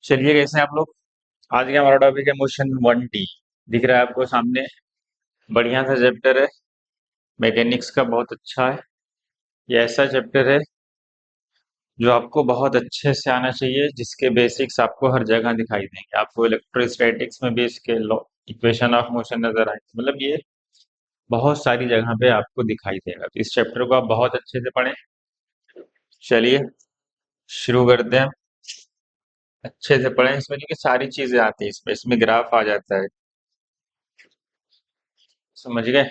चलिए, कैसे हैं आप लोग। आज का हमारा टॉपिक है मोशन 1D। दिख रहा है आपको सामने। बढ़िया सा चैप्टर है। मैकेनिक्स का बहुत अच्छा है। ये ऐसा चैप्टर है जो आपको बहुत अच्छे से आना चाहिए, जिसके बेसिक्स आपको हर जगह दिखाई देंगे। आपको इलेक्ट्रोस्टैटिक्स में भी इसके लॉ, इक्वेशन ऑफ मोशन नजर आए, मतलब ये बहुत सारी जगह पे आपको दिखाई देगा। तो इस चैप्टर को आप बहुत अच्छे से पढ़ें। चलिए शुरू करते हैं। अच्छे से पढ़ें। इसमें देखिए सारी चीजें आती हैं। इसमें ग्राफ आ जाता है। समझ गए।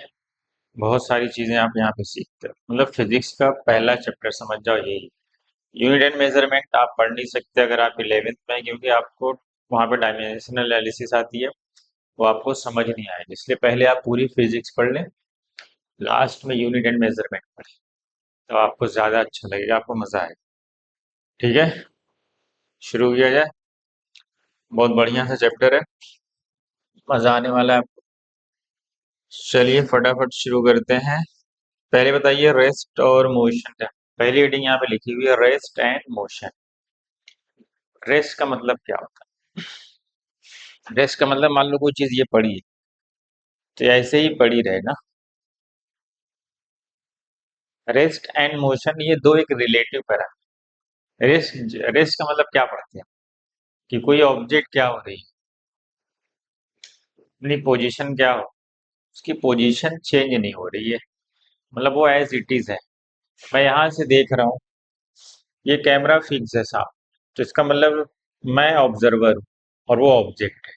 बहुत सारी चीजें आप यहाँ पे सीखते हो, मतलब फिजिक्स का पहला चैप्टर समझ जाओ यही। यूनिट एंड मेजरमेंट आप पढ़ नहीं सकते अगर आप 11th में हैं, क्योंकि आपको वहाँ पे डायमेंशनल एनालिसिस आती है, वो आपको समझ नहीं आएगी। इसलिए पहले आप पूरी फिजिक्स पढ़ लें, लास्ट में यूनिट एंड मेजरमेंट पढ़ें, तो आपको ज्यादा अच्छा लगेगा, आपको मजा आएगा। ठीक है, शुरू किया जाए। बहुत बढ़िया सा चैप्टर है, मजा आने वाला है आपको। चलिए फटाफट शुरू करते हैं। पहले बताइए, रेस्ट और मोशन क्या। पहली हेडिंग यहाँ पे लिखी हुई है, रेस्ट एंड मोशन। रेस्ट का मतलब क्या होता है? रेस्ट का मतलब, मान लो कोई चीज ये पड़ी है, तो ऐसे ही पड़ी रहे ना। रेस्ट एंड मोशन ये दो एक रिलेटिव पैरामीटर। रेस्ट रेस्ट का मतलब क्या पढ़ते हैं, कि कोई ऑब्जेक्ट क्या हो रही है, अपनी पोजीशन क्या हो, उसकी पोजीशन चेंज नहीं हो रही है, मतलब वो एज इट इज है। मैं यहाँ से देख रहा हूँ, ये कैमरा फिक्स है साहब, तो इसका मतलब मैं ऑब्जर्वर हूँ और वो ऑब्जेक्ट है।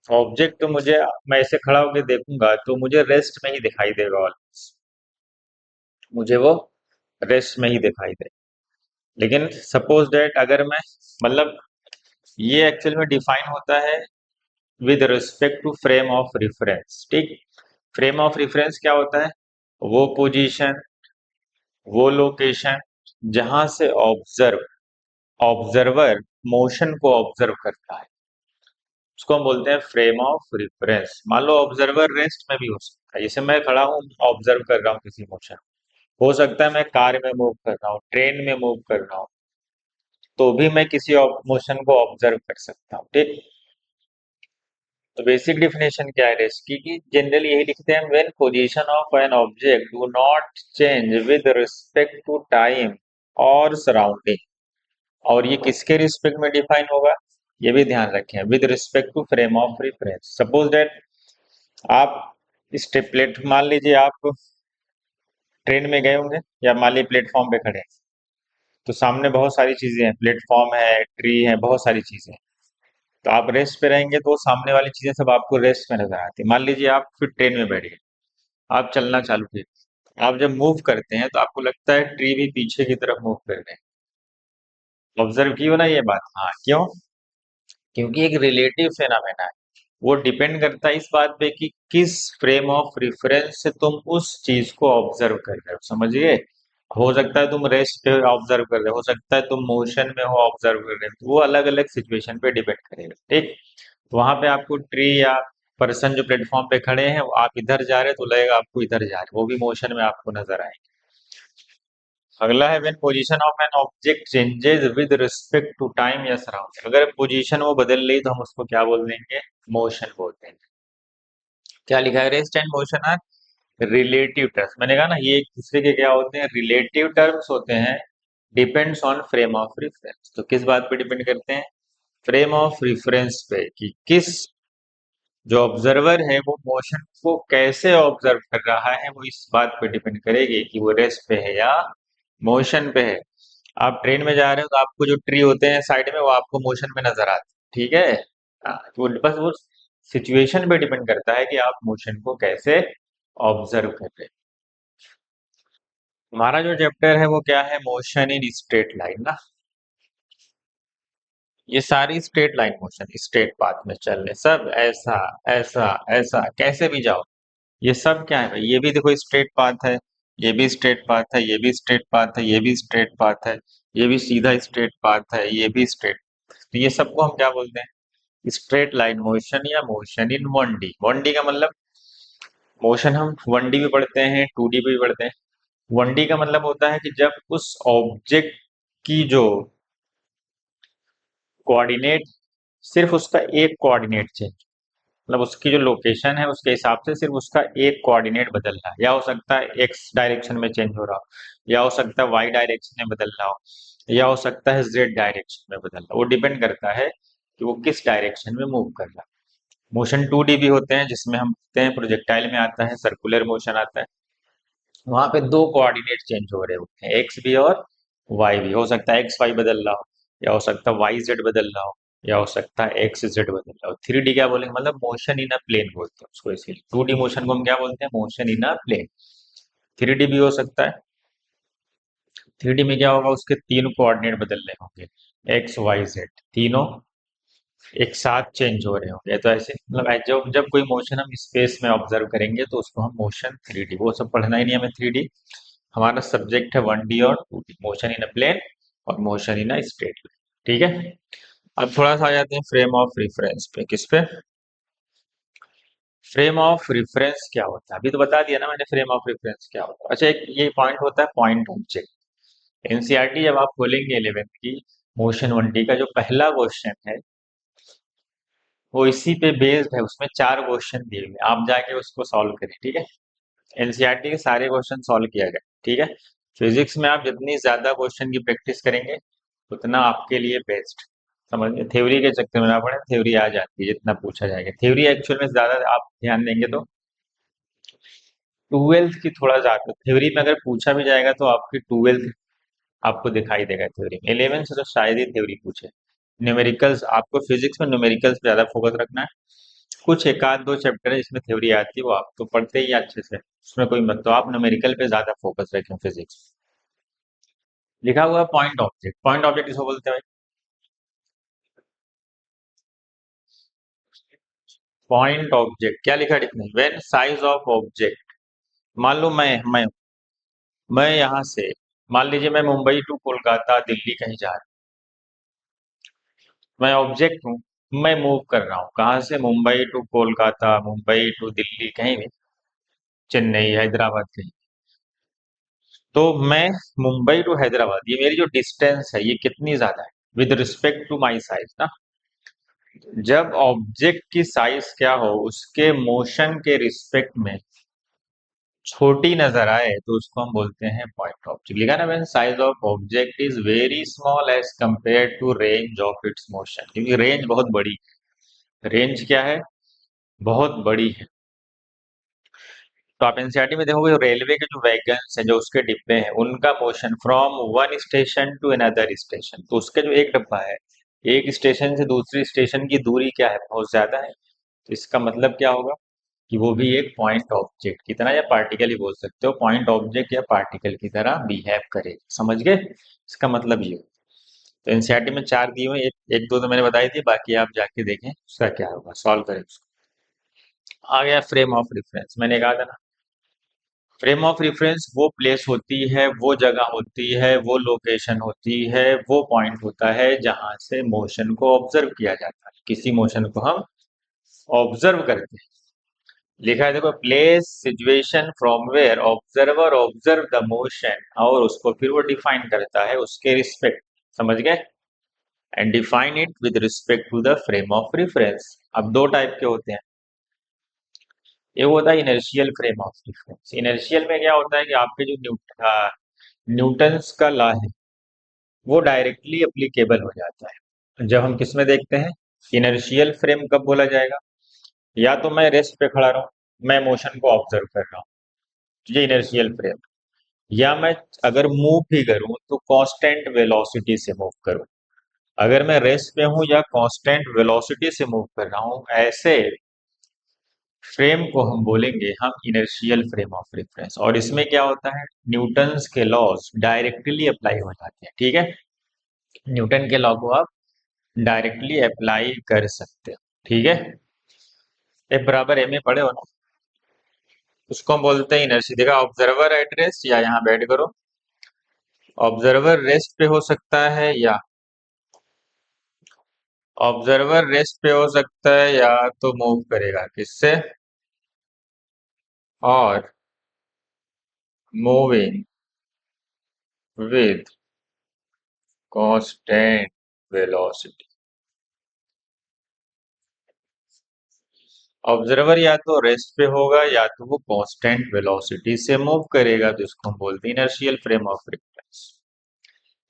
ऑब्जेक्ट तो मुझे, मैं ऐसे खड़ा होकर देखूंगा तो मुझे रेस्ट में ही दिखाई देगा ऑलवेज, मुझे वो रेस्ट में ही दिखाई दे। लेकिन सपोज दैट अगर मैं, मतलब ये एक्चुअल में डिफाइन होता है with respect to frame of reference. ठीक, फ्रेम ऑफ रेफरेंस क्या होता है? वो पोजीशन, वो लोकेशन जहां से ऑब्जर्वर मोशन को ऑब्जर्व करता है, उसको हम बोलते हैं फ्रेम ऑफ रेफरेंस। मान लो ऑब्जर्वर रेस्ट में भी हो सकता है, जैसे मैं खड़ा हूँ ऑब्जर्व कर रहा हूँ किसी मोशन। हो सकता है मैं कार में मूव कर रहा हूँ, ट्रेन में मूव कर रहा हूँ, तो भी मैं किसी मोशन को ऑब्जर्व कर सकता हूँ। ठीक, तो बेसिक डेफिनेशन क्या है रेस्ट की, कि जनरली यही लिखते हैं, when position of an object do not change with respect to time और सराउंडिंग। और ये किसके रिस्पेक्ट में डिफाइन होगा, ये भी ध्यान रखें, with respect to frame of reference. Suppose that आप प्लेट, मान लीजिए आप ट्रेन में गए होंगे, या मान लीजिए प्लेटफॉर्म पे खड़े हैं, तो सामने बहुत सारी चीजें हैं, प्लेटफॉर्म है, ट्री है, बहुत सारी चीजें हैं। तो आप रेस्ट पे रहेंगे तो सामने वाली चीजें सब आपको रेस्ट में नजर आती है। मान लीजिए आप फिर ट्रेन में बैठ गए, आप चलना चालू किए, आप जब मूव करते हैं तो आपको लगता है ट्री भी पीछे की तरफ मूव कर रहे हैं। ऑब्जर्व की हो ना ये बात। हाँ, क्यों? क्योंकि एक रिलेटिव फेनामेना है। वो डिपेंड करता है इस बात पे कि किस फ्रेम ऑफ रेफरेंस से तुम उस चीज को ऑब्जर्व कर रहे हो। समझिए, हो सकता है तुम रेस्ट पे ऑब्जर्व कर रहे हो सकता है तुम मोशन में हो ऑब्जर्व कर रहे हो, तो वो अलग अलग सिचुएशन पे डिपेंड करेगा। ठीक, वहां पे आपको ट्री या पर्सन जो प्लेटफॉर्म पे खड़े हैं, आप इधर जा रहे हैं तो लगेगा आपको इधर जा रहे हैं, वो भी मोशन में आपको नजर आएंगे। अगला है, when position of an object changes with respect to time या सराउंडिंग। अगर पोजीशन वो बदल रही तो हम उसको क्या बोल देंगे, मोशन बोल देंगे। क्या लिखा है, rest and motion are relative terms. मैंने कहा ना, ये एक दूसरे के क्या होते हैं, रिलेटिव टर्म्स होते हैं। Depends on frame of reference. तो किस बात पे डिपेंड करते हैं, फ्रेम ऑफ रेफरेंस पे, कि किस, जो ऑब्जर्वर है वो मोशन को कैसे ऑब्जर्व कर रहा है, वो इस बात पे डिपेंड करेगी कि वो रेस्ट पे है या मोशन पे है। आप ट्रेन में जा रहे हो तो आपको जो ट्री होते हैं साइड में, वो आपको मोशन में नजर आते हैं। ठीक है। तो बस वो सिचुएशन पे डिपेंड करता है कि आप मोशन को कैसे ऑब्जर्व कर रहे हैं। हमारा जो चैप्टर है वो क्या है, मोशन इन स्ट्रेट लाइन ना। ये सारी straight line motion, straight path में चल रहे सब, ऐसा ऐसा ऐसा, कैसे भी जाओ, ये सब क्या है भाई, ये भी देखो स्ट्रेट पाथ है, ये भी स्ट्रेट पाथ है, ये भी स्ट्रेट पाथ है, ये भी स्ट्रेट पाथ है, ये भी सीधा स्ट्रेट पाथ है, ये भी स्ट्रेट। तो ये सबको हम क्या बोलते हैं, स्ट्रेट लाइन मोशन या मोशन इन 1D। 1D का मतलब, मोशन हम 1D भी पढ़ते हैं, 2D भी पढ़ते हैं। 1D का मतलब होता है कि जब उस ऑब्जेक्ट की जो कोऑर्डिनेट, सिर्फ उसका एक कोऑर्डिनेट चेंज, मतलब उसकी जो लोकेशन है उसके हिसाब से सिर्फ उसका एक कोऑर्डिनेट बदल रहा है, या हो सकता है एक्स डायरेक्शन में चेंज हो रहा हो, या हो सकता है वाई डायरेक्शन में बदल रहा हो, या हो सकता है जेड डायरेक्शन में बदल रहा हो। वो डिपेंड करता है कि वो किस डायरेक्शन में मूव कर रहा है। मोशन 2D भी होते हैं, जिसमें हम देखते हैं प्रोजेक्टाइल में आता है सर्कुलर मोशन आता है, वहां पे दो कोऑर्डिनेट चेंज हो रहे होते हैं, एक्स भी और वाई भी। हो सकता है एक्स वाई बदल रहा हो, या हो सकता है वाई जेड बदल रहा हो, या हो सकता है एक्स जेड बदल रहा हो। 3D क्या बोलेंगे, मतलब मोशन इन अ प्लेन बोलते हैं उसको, इसीलिए 2D मोशन को हम क्या बोलते हैं, motion in a plane. 3D भी हो सकता है। 3D में क्या होगा, उसके तीन कोऑर्डिनेट बदल रहे होंगे, एक्स वाई जेड तीनों एक साथ चेंज हो रहे होंगे। तो ऐसे मतलब जब जब कोई मोशन हम स्पेस में ऑब्जर्व करेंगे तो उसको हम मोशन 3D, वो सब पढ़ना ही नहीं हमें 3D। हमारा सब्जेक्ट है 1D और 2D, motion in a plane और motion in a straight line. ठीक है। अब थोड़ा सा आ जाते हैं फ्रेम ऑफ रेफरेंस पे। किस पे? फ्रेम ऑफ रेफरेंस क्या होता है, अभी तो बता दिया ना मैंने फ्रेम ऑफ रेफरेंस क्या होता है। अच्छा, एक ये पॉइंट होता है पॉइंट ऑब्जेक्ट। एनसीईआरटी जब आप खोलेंगे 11th की मोशन 1D का जो पहला क्वेश्चन है वो इसी पे बेस्ड है, उसमें चार क्वेश्चन दिए हुए हैं, आप जाके उसको सॉल्व करें। ठीक है। एनसीईआरटी के सारे क्वेश्चन सॉल्व किया गया। ठीक है। फिजिक्स में आप जितनी ज्यादा क्वेश्चन की प्रैक्टिस करेंगे उतना आपके लिए बेस्ट। समझ, थ्योरी के चक्कर में ना पड़े, थ्योरी आ जाती है जितना पूछा जाएगा, थ्योरी एक्चुअल में ज्यादा आप ध्यान देंगे तो 12th की थोड़ा ज्यादा थ्योरी में अगर पूछा भी जाएगा तो आपकी 12th आपको दिखाई देगा थ्योरी में। 11th से तो शायद ही थ्योरी पूछे। न्यूमेरिकल्स, आपको फिजिक्स में न्यूमेरिकल्स पे ज्यादा फोकस रखना है। कुछ एक आध दो चैप्टर है जिसमें थ्योरी आती है, वो आप तो पढ़ते ही हैं अच्छे से, उसमें कोई मत, तो आप न्यूमेरिकल पे ज्यादा फोकस रखें फिजिक्स। लिखा हुआ है पॉइंट ऑब्जेक्ट, पॉइंट ऑब्जेक्ट इसको बोलते हैं पॉइंट ऑब्जेक्ट। क्या लिखा है लिखने, व्हेन साइज ऑफ ऑब्जेक्ट, मान लो मैं यहाँ से, मान लीजिए मैं मुंबई टू कोलकाता दिल्ली कहीं जा रहा हूँ, मैं ऑब्जेक्ट हूँ, मैं मूव कर रहा हूँ कहाँ से, मुंबई टू कोलकाता, मुंबई टू दिल्ली, कहीं भी, चेन्नई हैदराबाद कहीं। तो मैं मुंबई टू हैदराबाद, ये मेरी जो डिस्टेंस है ये कितनी ज्यादा है with respect to my size ना। जब ऑब्जेक्ट की साइज क्या हो उसके मोशन के रिस्पेक्ट में छोटी नजर आए तो उसको हम बोलते हैं पॉइंट ऑब्जेक्ट। लिखा ना, when size of object is very small as compare to range of its motion, क्योंकि रेंज बहुत बड़ी, रेंज क्या है, बहुत बड़ी है। तो आप एनसीईआरटी में देखोगे रेलवे के जो वैगन्स हैं, जो उसके डिब्बे हैं, उनका motion from one station to another station, तो उसका जो एक डब्बा है, एक स्टेशन से दूसरी स्टेशन की दूरी क्या है, बहुत ज्यादा है। तो इसका मतलब क्या होगा कि वो भी एक पॉइंट ऑब्जेक्ट की तरह या पार्टिकल ही बोल सकते हो, पॉइंट ऑब्जेक्ट या पार्टिकल की तरह बिहेव करे। समझ गए, इसका मतलब ये। तो एनसीईआरटी में चार दिए हुए, एक दो तो मैंने बताई थी, बाकी आप जाके देखें उसका क्या होगा, सॉल्व करें उसको। आ गया फ्रेम ऑफ रेफरेंस, मैंने कहा था ना, फ्रेम ऑफ रेफरेंस वो प्लेस होती है, वो जगह होती है, वो लोकेशन होती है, वो पॉइंट होता है जहां से मोशन को ऑब्जर्व किया जाता है, किसी मोशन को हम ऑब्जर्व करते हैं। लिखा है देखो, place situation from where observer observe the motion, और उसको फिर वो डिफाइन करता है उसके रिस्पेक्ट। समझ गए, and define it with respect to the frame of reference. अब दो टाइप के होते हैं, एक होता है inertial frame of reference. Inertial में क्या होता है कि आपके जो न्यूटन्स का लॉ है वो डायरेक्टली अप्लीकेबल हो जाता है जब हम किस में देखते हैं, इनर्शियल फ्रेम कब बोला जाएगा, या तो मैं रेस्ट पे खड़ा रहूं, मैं मोशन को ऑब्जर्व कर रहा हूँ, ये इनर्शियल फ्रेम, या मैं अगर मूव भी करूं तो कांस्टेंट वेलोसिटी से मूव करूं। अगर मैं रेस्ट पे हूं या कांस्टेंट वेलोसिटी से मूव कर रहा हूं, ऐसे फ्रेम को हम बोलेंगे हम इनर्शियल फ्रेम ऑफ रेफरेंस। और इसमें क्या होता है, न्यूटन्स के लॉज डायरेक्टली अप्लाई हो जाते हैं। ठीक है, न्यूटन के लॉ को आप डायरेक्टली अप्लाई कर सकते हो। ठीक है, F बराबर एम ए पढ़े हो ना, उसको हम बोलते हैं इनर्शिया। देखा, ऑब्जर्वर एट रेस्ट, या यहाँ बैठ करो, ऑब्जर्वर रेस्ट पे हो सकता है, या ऑब्जर्वर रेस्ट पे हो सकता है, या तो मूव करेगा किससे, और moving with constant velocity. Observer या तो रेस्ट पे होगा या तो वो कांस्टेंट वेलोसिटी से मूव करेगा, तो इसको हम बोलते हैं इनर्शियल फ्रेम ऑफ रेफरेंस।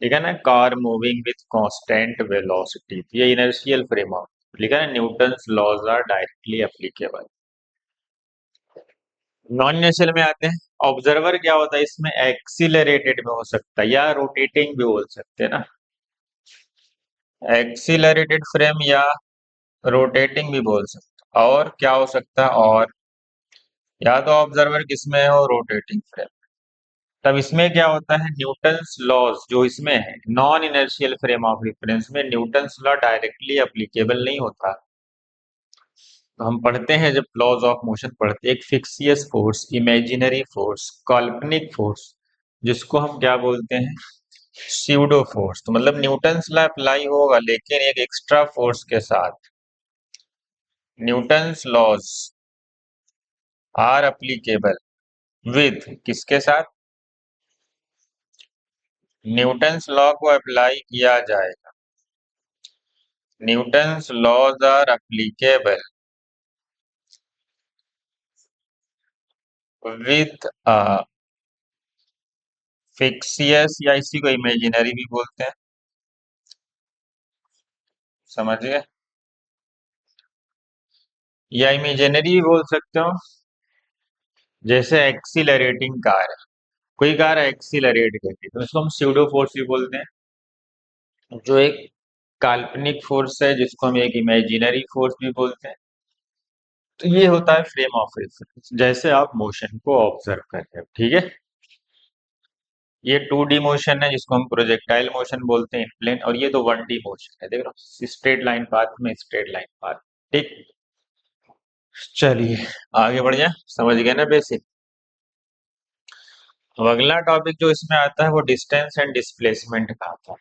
ठीक है ना, car moving with constant velocity, ये इनर्शियल फ्रेम ऑफ, लिखा है Newton's laws are directly applicable. Non inertial में आते हैं। ऑब्जर्वर क्या होता है, इसमें एक्सीलरेटेड में हो सकता है या रोटेटिंग भी बोल सकते हैं ना, एक्सीलरेटेड फ्रेम या रोटेटिंग भी बोल सकते हैं। और क्या हो सकता है, और या तो ऑब्जर्वर किसमें हो, रोटेटिंग फ्रेम। तब इसमें क्या होता है, न्यूटन्स लॉज जो इसमें है non inertial frame of reference में, न्यूटन्स लॉ डायरेक्टली एप्लीकेबल नहीं होता। तो हम पढ़ते हैं जब लॉज ऑफ मोशन पढ़ते हैं, एक फिक्सियस फोर्स, इमेजिनरी फोर्स, काल्पनिक फोर्स, जिसको हम क्या बोलते हैं, स्यूडो फोर्स। तो मतलब न्यूटन्स लॉ अप्लाई होगा लेकिन एक एक्स्ट्रा फोर्स के साथ। Newton's laws are applicable with किसके साथ, न्यूटन्स लॉ को अप्लाई किया जाएगा, Newton's laws are applicable with fictitious, या इसी को इमेजिनरी भी बोलते हैं, समझ गए, या इमेजिनरी भी बोल सकते हो। जैसे एक्सीलरेटिंग कार है, कोई कार एक्सीलरेट करती है तो उसको हम स्यूडो फोर्स भी बोलते हैं। जो एक काल्पनिक फोर्स है जिसको हम एक इमेजिनरी फोर्स भी बोलते हैं। तो ये होता है फ्रेम ऑफ रेफरेंस, जैसे आप मोशन को ऑब्जर्व कर रहे हो। ठीक है, ये 2D मोशन है जिसको हम प्रोजेक्टाइल मोशन बोलते हैं, इन प्लेन, और ये तो 1D मोशन है, देख रहे हो, स्ट्रेट लाइन पाथ में स्ट्रेट लाइन पाथ। ठीक, चलिए आगे बढ़ जाए, समझ गए ना बेसिक। अब अगला टॉपिक जो इसमें आता है वो डिस्टेंस एंड डिस्प्लेसमेंट का आता है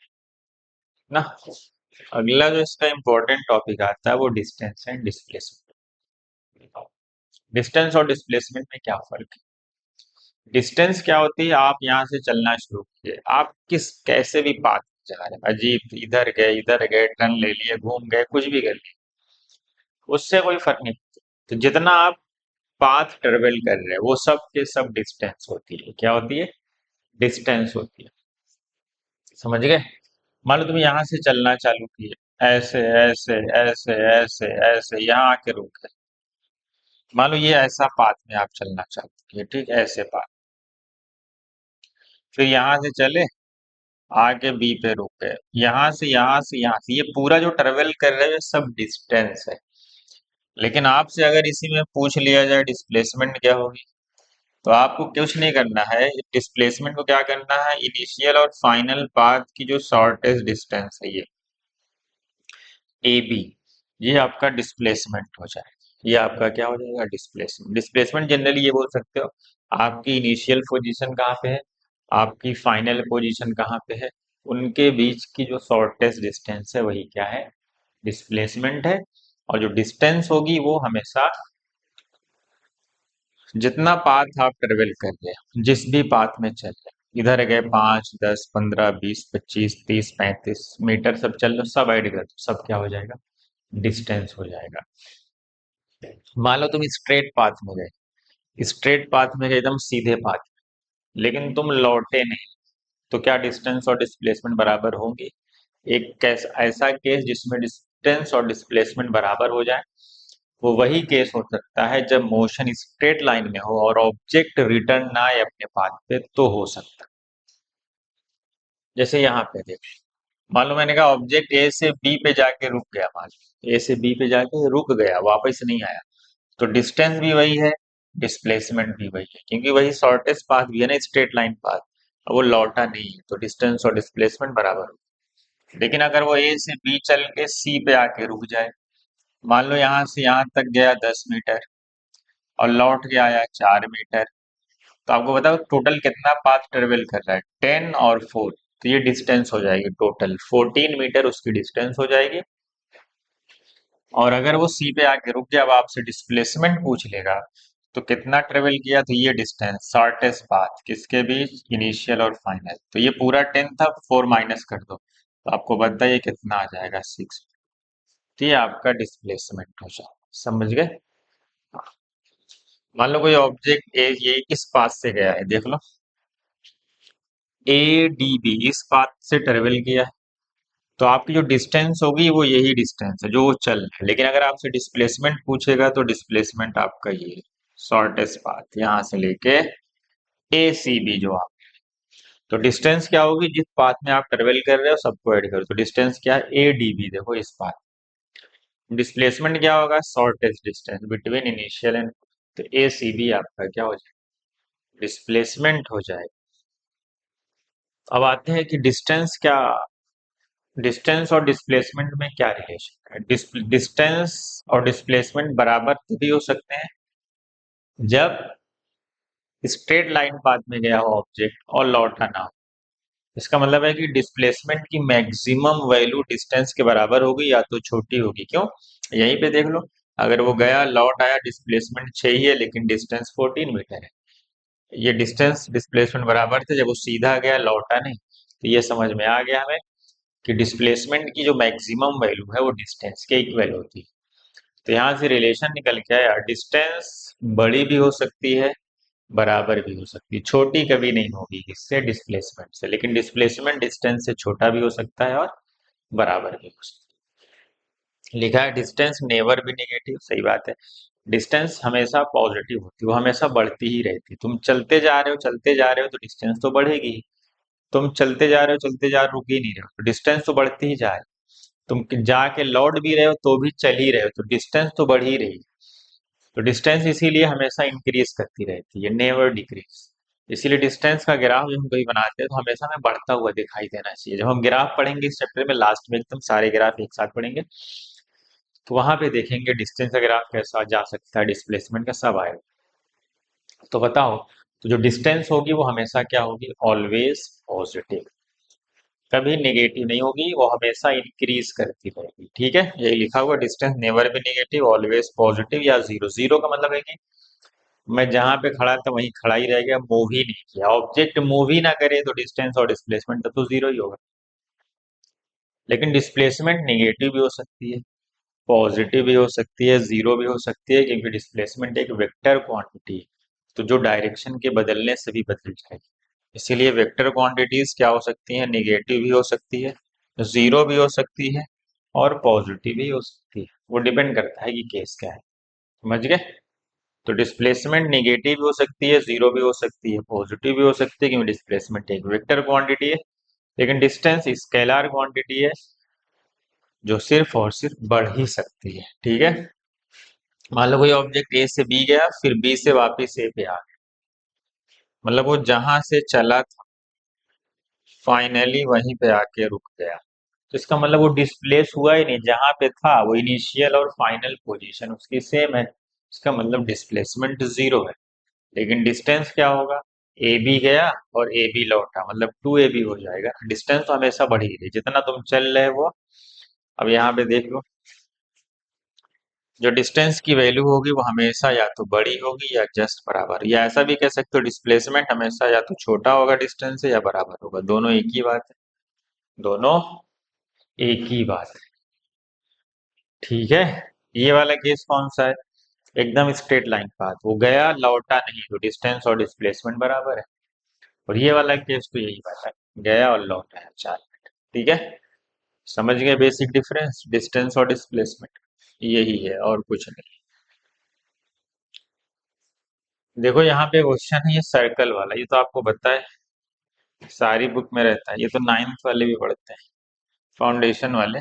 ना। अगला जो इसका इंपॉर्टेंट टॉपिक आता है वो डिस्टेंस एंड डिस्प्लेसमेंट। डिस्टेंस और डिस्प्लेसमेंट में क्या फर्क है। डिस्टेंस क्या होती है, आप यहाँ से चलना शुरू किए, आप किस कैसे भी पाथ चला रहे, अजीब इधर गए टर्न ले लिए, घूम गए, कुछ भी कर लिए, उससे कोई फर्क नहीं पड़ता। तो जितना आप पाथ ट्रेवल कर रहे हैं वो सब के सब डिस्टेंस होती है, क्या होती है, डिस्टेंस होती है, समझ गए। मान लो तुम यहाँ से चलना चालू किए, ऐसे ऐसे ऐसे ऐसे ऐसे, यहाँ आके रुक गए। मान लो ये ऐसा पाथ में आप चलना चाहते किए, ठीक, ऐसे पाथ, फिर यहाँ से चले, आके बी पे रुक गए, यहाँ से यहाँ से यहाँ से, ये पूरा जो ट्रेवल कर रहे हैं सब डिस्टेंस है। लेकिन आपसे अगर इसी में पूछ लिया जाए डिस्प्लेसमेंट क्या होगी, तो आपको कुछ नहीं करना है, डिस्प्लेसमेंट को क्या करना है, इनिशियल और फाइनल पाथ की जो शॉर्टेस्ट डिस्टेंस है ए बी, ये आपका डिस्प्लेसमेंट हो जाएगा, ये आपका क्या हो जाएगा, डिस्प्लेसमेंट। डिस्प्लेसमेंट जनरली ये बोल सकते हो, आपकी इनिशियल पोजीशन कहाँ पे है, आपकी फाइनल पोजीशन कहाँ पे है, उनके बीच की जो शॉर्टेस्ट डिस्टेंस है वही क्या है, डिस्प्लेसमेंट है। और जो डिस्टेंस होगी वो हमेशा, जितना पाथ आप ट्रेवल कर रहे हैं, जिस भी पाथ में चल रहे हैं, इधर गए 5, 10, 15, 20, 25, 30, 35 मीटर सब चल लो, सब ऐड कर दो, सब क्या हो जाएगा, डिस्टेंस हो जाएगा। मान लो तुम स्ट्रेट पाथ में गए, स्ट्रेट पाथ में गए एकदम सीधे पाथ, लेकिन तुम लौटे नहीं, तो क्या डिस्टेंस और डिस्प्लेसमेंट बराबर होंगे। एक केस, ऐसा केस जिसमें डिस्टेंस और डिस्प्लेसमेंट बराबर हो जाए, वो वही केस हो सकता है जब मोशन स्ट्रेट लाइन में हो और ऑब्जेक्ट रिटर्न ना आए अपने पाथ पे, तो हो सकता है। जैसे यहाँ पे देख, मान लो मैंने कहा ऑब्जेक्ट ए से बी पे जाके रुक गया, मान लो ए से बी पे जाके रुक गया, वापस नहीं आया, तो डिस्टेंस भी वही है, डिस्प्लेसमेंट भी वही है, क्योंकि वही शॉर्टेस्ट पाथ भी है ना, स्ट्रेट लाइन पाथ, अब वो लौटा नहीं है, तो डिस्टेंस और डिस्प्लेसमेंट बराबर हो। लेकिन अगर वो ए से बी चल के सी पे आके रुक जाए, मान लो यहाँ से यहाँ तक गया 10 मीटर और लौट के आया 4 मीटर, तो आपको बताओ टोटल कितना पाथ ट्रेवल कर रहा है, 10 और 4, तो ये डिस्टेंस हो जाएगी टोटल 14 मीटर, उसकी डिस्टेंस हो जाएगी। और अगर वो सी पे आके रुक गया, अब आपसे डिस्प्लेसमेंट पूछ लेगा, तो कितना ट्रेवल किया, तो ये डिस्टेंस शॉर्टेस्ट पाथ किसके बीच, इनिशियल और फाइनल, तो ये पूरा 10 था, 4 माइनस कर दो, तो आपको बताइए कितना आ जाएगा, 6। तो ये आपका डिस्प्लेसमेंट हो जाएगा, समझ गए। मान लो कोई ऑब्जेक्ट ए ये इस पाथ से गया है, देख लो ए डी बी इस पाथ से ट्रेवल किया है, तो आपकी जो डिस्टेंस होगी वो यही डिस्टेंस है जो वो चल रहा है। लेकिन अगर आपसे डिस्प्लेसमेंट पूछेगा तो डिस्प्लेसमेंट आपका ये शॉर्टेस्ट पाथ यहाँ से लेके ए सी बी जो आप, तो डिस्टेंस क्या होगी जिस पाथ में आप ट्रेवल कर रहे हो सबको ऐड करो, तो डिस्टेंस क्या है ए डी बी, देखो इस पाथ। डिस्प्लेसमेंट क्या होगा, shortest distance between initial and, तो ए सी बी आपका क्या हो जाएगा, डिस्प्लेसमेंट हो जाएगा। अब आते हैं कि डिस्टेंस क्या, डिस्टेंस और डिस्प्लेसमेंट में क्या रिलेशन है। डिस्टेंस और डिस्प्लेसमेंट बराबर तभी हो सकते हैं जब स्ट्रेट लाइन पाथ में गया हो ऑब्जेक्ट और लौटा ना हो। इसका मतलब है कि डिस्प्लेसमेंट की मैक्सिमम वैल्यू डिस्टेंस के बराबर होगी या तो छोटी होगी। क्यों, यहीं पे देख लो, अगर वो गया लौट आया डिस्प्लेसमेंट 6 ही है लेकिन डिस्टेंस 14 मीटर है, ये डिस्टेंस डिस्प्लेसमेंट बराबर थे, जब वो सीधा गया लौटा नहीं, तो ये समझ में आ गया हमें कि डिस्प्लेसमेंट की जो मैक्सिमम वैल्यू है वो डिस्टेंस के इक्वल होती है। तो यहाँ से रिलेशन निकल के आया, डिस्टेंस बड़ी भी हो सकती है बराबर भी हो सकती है, छोटी कभी नहीं होगी इससे डिस्प्लेसमेंट से, लेकिन डिस्प्लेसमेंट डिस्टेंस से छोटा भी हो सकता है और बराबर भी हो सकता है। लिखा है डिस्टेंस नेवर भी नेगेटिव, सही बात है। डिस्टेंस हमेशा पॉजिटिव होती है, वो हमेशा बढ़ती ही रहती है। तुम चलते जा रहे हो चलते जा रहे हो तो डिस्टेंस तो बढ़ेगी ही। तुम चलते जा रहे हो चलते जा रहे हो, रुक ही नहीं रहे हो, तो डिस्टेंस तो बढ़ती ही जा रही है। तुम जाके लौट भी रहे हो तो भी चल ही रहे हो, तो डिस्टेंस तो बढ़ ही रही है। तो डिस्टेंस इसीलिए हमेशा इंक्रीज करती रहती है, नेवर डिक्रीज। इसीलिए डिस्टेंस का ग्राफ जब हम कभी बनाते हैं तो हमेशा हमें बढ़ता हुआ दिखाई देना चाहिए। जब हम ग्राफ पढ़ेंगे इस चैप्टर में लास्ट में एकदम सारे ग्राफ एक साथ पढ़ेंगे, तो वहां पे देखेंगे डिस्टेंस का ग्राफ कैसा जा सकता है, डिस्प्लेसमेंट का सब आएगा। तो बताओ, तो जो डिस्टेंस होगी वो हमेशा क्या होगी, ऑलवेज पॉजिटिव, कभी नेगेटिव नहीं होगी, वो हमेशा इंक्रीज करती रहेगी। ठीक है, यही लिखा हुआ, डिस्टेंस नेवर भी नेगेटिव ऑलवेज पॉजिटिव या जीरो। जीरो का मतलब है कि मैं जहां पे खड़ा था वहीं खड़ा ही रह गया, मूव ही नहीं किया, ऑब्जेक्ट मूव ही ना करे तो डिस्टेंस और डिस्प्लेसमेंट तो जीरो ही होगा। लेकिन डिस्प्लेसमेंट नेगेटिव भी हो सकती है, पॉजिटिव भी हो सकती है, जीरो भी हो सकती है, क्योंकि डिस्प्लेसमेंट एक वेक्टर क्वांटिटी है, तो जो डायरेक्शन के बदलने से भी बदल जाएगी। इसीलिए वेक्टर क्वांटिटीज क्या हो सकती हैं, निगेटिव भी हो सकती है, जीरो भी हो सकती है और पॉजिटिव भी हो सकती है। वो डिपेंड करता है कि केस क्या है, समझ गए। तो डिस्प्लेसमेंट नेगेटिव भी हो सकती है, जीरो भी हो सकती है, पॉजिटिव भी हो सकती है, क्योंकि डिस्प्लेसमेंट एक वेक्टर क्वांटिटी है। लेकिन डिस्टेंस स्केलर क्वांटिटी है जो सिर्फ और सिर्फ बढ़ ही सकती है। ठीक है, मान लो कोई ऑब्जेक्ट ए से बी गया फिर बी से वापस ए पे आ गया, मतलब वो जहां से चला था फाइनली वहीं पे आके रुक गया, तो इसका मतलब वो डिस्प्लेस हुआ ही नहीं, जहां पे था वो इनिशियल और फाइनल पोजीशन उसकी सेम है, इसका मतलब डिस्प्लेसमेंट जीरो है। लेकिन डिस्टेंस क्या होगा, ए बी गया और ए बी लौटा, मतलब टू ए बी हो जाएगा। डिस्टेंस तो हमेशा बढ़ ही रही जितना तुम चल रहे हो। अब यहाँ पे देख लो, जो डिस्टेंस की वैल्यू होगी वो हमेशा या तो बड़ी होगी या जस्ट बराबर, या ऐसा भी कह सकते हो डिस्प्लेसमेंट हमेशा या तो छोटा होगा डिस्टेंस से या बराबर होगा, दोनों एक ही बात है, दोनों एक ही बात है। ठीक है, ये वाला केस कौन सा है, एकदम स्ट्रेट लाइन पाथ, वो गया लौटा नहीं, तो डिस्टेंस और डिस्प्लेसमेंट बराबर है। और ये वाला केस तो यही बात है, गया और लौटा है 4 मीटर। ठीक है, समझ गए बेसिक डिफरेंस डिस्टेंस और डिस्प्लेसमेंट, यही है और कुछ नहीं। देखो यहाँ पे क्वेश्चन है ये सर्कल वाला, ये तो आपको पता है, सारी बुक में रहता है, ये तो 9th वाले भी पढ़ते हैं, फाउंडेशन वाले।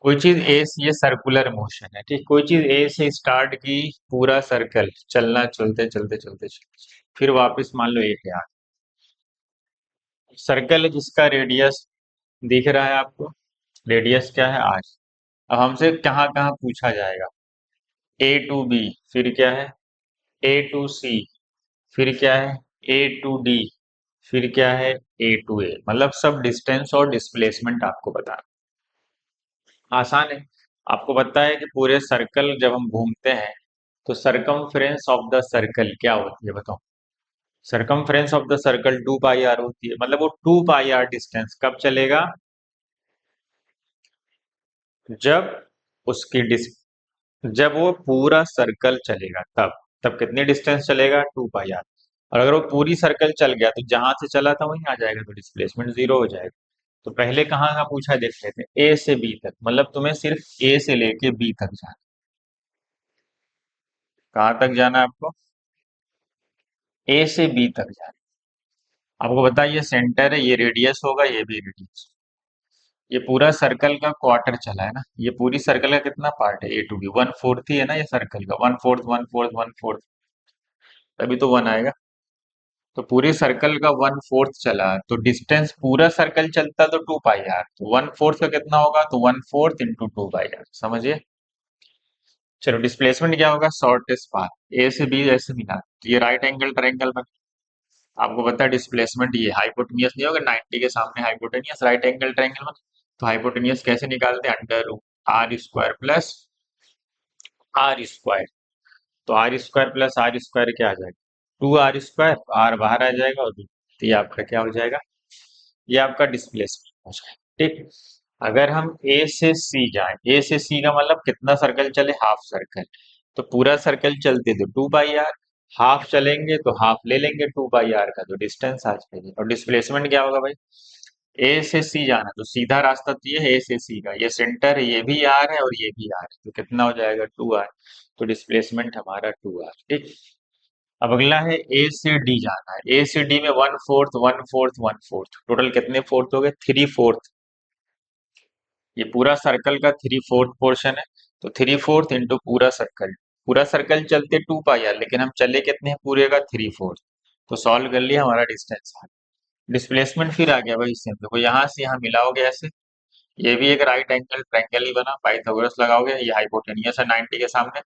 कोई चीज ए से, ये सर्कुलर मोशन है, ठीक, कोई चीज ए से स्टार्ट की, पूरा सर्कल चलना, चलते चलते चलते चलते फिर वापस मान लो ए पे आ, सर्कल है जिसका रेडियस दिख रहा है आपको, रेडियस क्या है आर। अब हमसे कहाँ कहाँ पूछा जाएगा, ए टू बी, फिर क्या है ए टू सी, फिर क्या है ए टू डी, फिर क्या है ए टू ए, मतलब सब डिस्टेंस और डिस्प्लेसमेंट आपको बताना आसान है। आपको पता है कि पूरे सर्कल जब हम घूमते हैं तो सरकमफ्रेंस ऑफ द सर्कल क्या होती है बताओ, circumference of the circle 2 pi r होती है, मतलब वो 2 पाई आर डिस्टेंस कब चलेगा, जब उसकी जब वो पूरा सर्कल चलेगा तब तब कितनी डिस्टेंस चलेगा, 2 पाई आर। और अगर वो पूरी सर्कल चल गया तो जहां से चला था वहीं आ जाएगा, तो डिस्प्लेसमेंट जीरो हो जाएगा। तो पहले कहाँ का पूछा है देख लेते हैं, ए से बी तक, मतलब तुम्हें सिर्फ ए से लेके बी तक जाना। कहाँ तक जाना है आपको, ए से बी तक जाना। आपको पता है ये सेंटर है, ये रेडियस होगा, ये भी रेडियस। ये पूरा सर्कल का क्वार्टर चला है ना, ये पूरी सर्कल का कितना पार्ट है, ए टू बी, 1/4 ही है ना ये सर्कल का, 1/4 1/4 1/4, तभी तो 1 आएगा। तो पूरी सर्कल का 1/4 चला, तो डिस्टेंस पूरा सर्कल चलता तो 2 पाई आर, तो 1/4 का कितना होगा, तो 1/4 इंटू 2 पाई आर, समझिए। चलो डिस्प्लेसमेंट क्या होगा, शॉर्टेस्ट पाथ, ए से बी ऐसे मिला तो ये राइट एंगल ट्रायंगल बन। आपको पता है डिस्प्लेसमेंट ये हाइपोटेनियस नहीं होगा, 90 के सामने हाइपोटेनियस, राइट एंगल ट्रायंगल बन। तो हाइपोटेनियस कैसे निकालते हैं, under root are square plus are square. तो R square plus are square क्या आ जाएगा, 2 r स्क्वायर, आर बाहर आ जाएगा और तो ये आपका क्या हो जाएगा, ये आपका डिस्प्लेसमेंट हो जाएगा, ठीक। अगर हम ए से सी जाए, ए से सी का मतलब कितना सर्कल चले, हाफ सर्कल। तो पूरा सर्कल चलते तो 2 पाई आर, हाफ चलेंगे तो हाफ ले लेंगे 2 पाई आर का, तो डिस्टेंस आ जाएगी। और डिस्प्लेसमेंट क्या होगा भाई, ए से सी जाना तो सीधा रास्ता तो ये है, ए से सी का, ये सेंटर है, ये भी आर है और ये भी आर है, तो कितना हो जाएगा, 2 आर। तो डिस्प्लेसमेंट हमारा 2 आर, ठीक। अब अगला है ए से डी जाना है, ए से डी में 1/4 1/4 1/4, टोटल कितने फोर्थ हो गए, 3/4। ये पूरा सर्कल का 3/4 पोर्शन है, तो 3/4 इंटू पूरा सर्कल। पूरा सर्कल चलते 2 पाई आर, लेकिन हम चले कितने हैं, पूरे का 3/4। तो सॉल्व कर लिया, हमारा डिस्टेंस आ गया। डिस्प्लेसमेंट फिर आ गया भाई, सेम देखो यहाँ से यहाँ मिलाओगे ऐसे, ये भी एक राइट एंगल ट्रायंगल ही बना, पाइथागोरस लगाओगे, ये हाइपोटेनियस है 90 के सामने,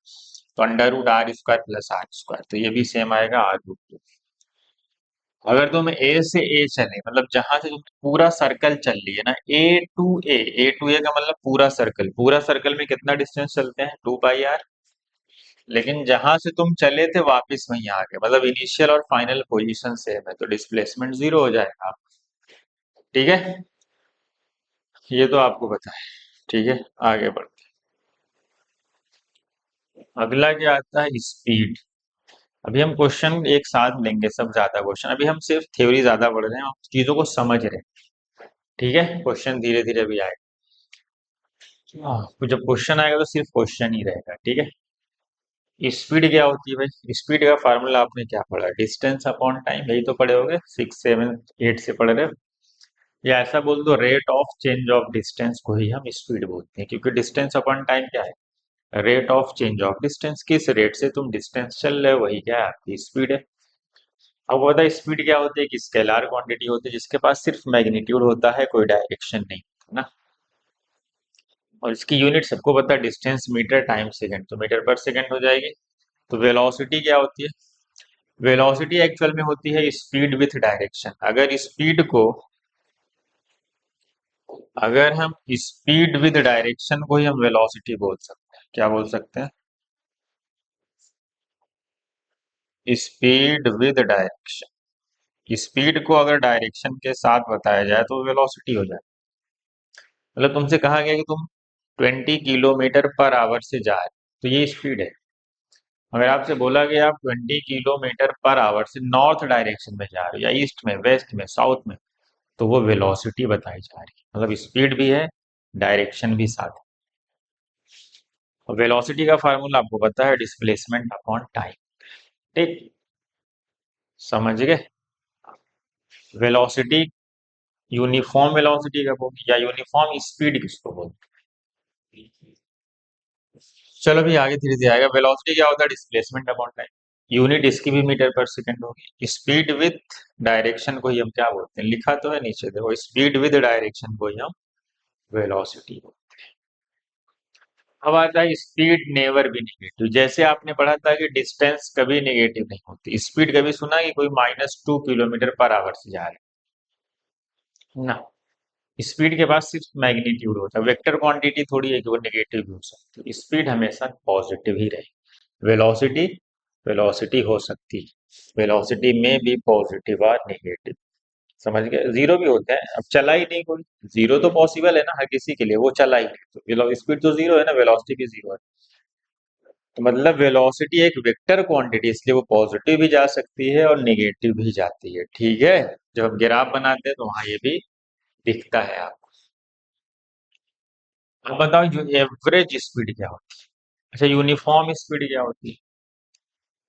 तो under root are square plus are square, तो ये भी सेम आएगा r√2। अगर तुम ए से ए चले, मतलब जहां से तुम पूरा सर्कल चल रही है ना, ए टू ए का मतलब पूरा सर्कल, पूरा सर्कल में कितना डिस्टेंस चलते हैं, 2 पाई आर। लेकिन जहां से तुम चले थे वापस वहीं आ गए, मतलब इनिशियल और फाइनल पोजीशन सेम है, तो डिस्प्लेसमेंट जीरो हो जाएगा, ठीक है। ये तो आपको पता है, ठीक है। आगे बढ़ते हैं। अगला क्या आता है, स्पीड। अभी हम क्वेश्चन एक साथ लेंगे, सब ज्यादा क्वेश्चन, अभी हम सिर्फ थ्योरी ज्यादा पढ़ रहे हैं, हम चीजों को समझ रहे हैं, ठीक है। क्वेश्चन धीरे धीरे भी आएगा। हाँ, तो जब क्वेश्चन आएगा तो सिर्फ क्वेश्चन ही रहेगा, ठीक है। स्पीड क्या होती है भाई, स्पीड का फार्मूला आपने क्या पढ़ा, डिस्टेंस अपॉन टाइम, यही तो पढ़े होगे, 6 7 8 से पढ़ रहे हो। या ऐसा बोल दो, rate of change of distance को ही हम स्पीड बोलते हैं, क्योंकि डिस्टेंस अपॉन टाइम क्या है, rate of change of distance, किस रेट से तुम डिस्टेंस चल रहे हो वही क्या है, आपकी स्पीड है। अब वो बताए स्पीड क्या होती है, कि स्केलर क्वांटिटी होती है जिसके पास सिर्फ मैग्नीट्यूड होता है, कोई डायरेक्शन नहीं, है ना। और इसकी यूनिट सबको पता है, डिस्टेंस मीटर टाइम सेकंड, तो मीटर पर सेकंड हो जाएगी। तो वेलोसिटी क्या होती है, वेलोसिटी एक्चुअल में होती है स्पीड विथ डायरेक्शन। अगर हम स्पीड विद डायरेक्शन को ही हम वेलोसिटी बोल सकते हैं, क्या बोल सकते हैं, स्पीड विद डायरेक्शन। स्पीड को अगर डायरेक्शन के साथ बताया जाए तो वेलोसिटी हो जाए। मतलब तुमसे कहा गया कि तुम 20 किलोमीटर पर आवर से जा रहे हो, तो ये स्पीड है। अगर आपसे बोला गया आप 20 किलोमीटर पर आवर से नॉर्थ डायरेक्शन में जा रहे हो, या ईस्ट में, वेस्ट में, साउथ में, तो वो वेलोसिटी बताई जा रही है, मतलब स्पीड भी है, डायरेक्शन भी साथ है। वेलोसिटी का फार्मूला आपको पता है, डिस्प्लेसमेंट अपॉन टाइम, ठीक। समझ गए, वेलोसिटी यूनिफॉर्म वेलोसिटी कब होगी, या यूनिफॉर्म स्पीड किसको बोलते हैं। चलो भी आगे धीरे धीरे आएगा, वेलोसिटी क्या होता है, डिस्प्लेसमेंट अपॉन टाइम, यूनिट इसकी भी मीटर पर सेकंड होगी। स्पीड विथ डायरेक्शन को ही हम क्या बोलते हैं, लिखा तो है नीचे देखो, स्पीड विद डायरेक्शन को ही हम वेलोसिटी बोलते हैं। अब आता है स्पीड नेवर बी नेगेटिव, जैसे आपने पढ़ा था कि डिस्टेंस कभी नेगेटिव नहीं होती, स्पीड कभी सुना कि कोई -2 किलोमीटर पर आवर से जा रहे हैं ना। स्पीड के पास सिर्फ मैग्नीट्यूड होता है, वेक्टर क्वांटिटी थोड़ी है कि वो नेगेटिव भी हो सकती है, स्पीड हमेशा पॉजिटिव ही रहेगी। वेलोसिटी वेलोसिटी हो सकती है, वेलोसिटी में भी पॉजिटिव और नेगेटिव, समझ गए। जीरो भी होता है, अब चला ही नहीं कोई, जीरो तो पॉसिबल है ना हर किसी के लिए, वो चला ही नहीं, तो स्पीड तो जीरो है ना, वेलोसिटी भी जीरो है। तो मतलब वेलोसिटी एक वेक्टर क्वांटिटी, इसलिए वो पॉजिटिव भी जा सकती है और नेगेटिव भी जाती है। ठीक है, जब हम ग्राफ बनाते हैं तो वहां ये भी दिखता है आपको। अब बताओ जो एवरेज स्पीड क्या होती है। अच्छा, यूनिफॉर्म स्पीड क्या होती है।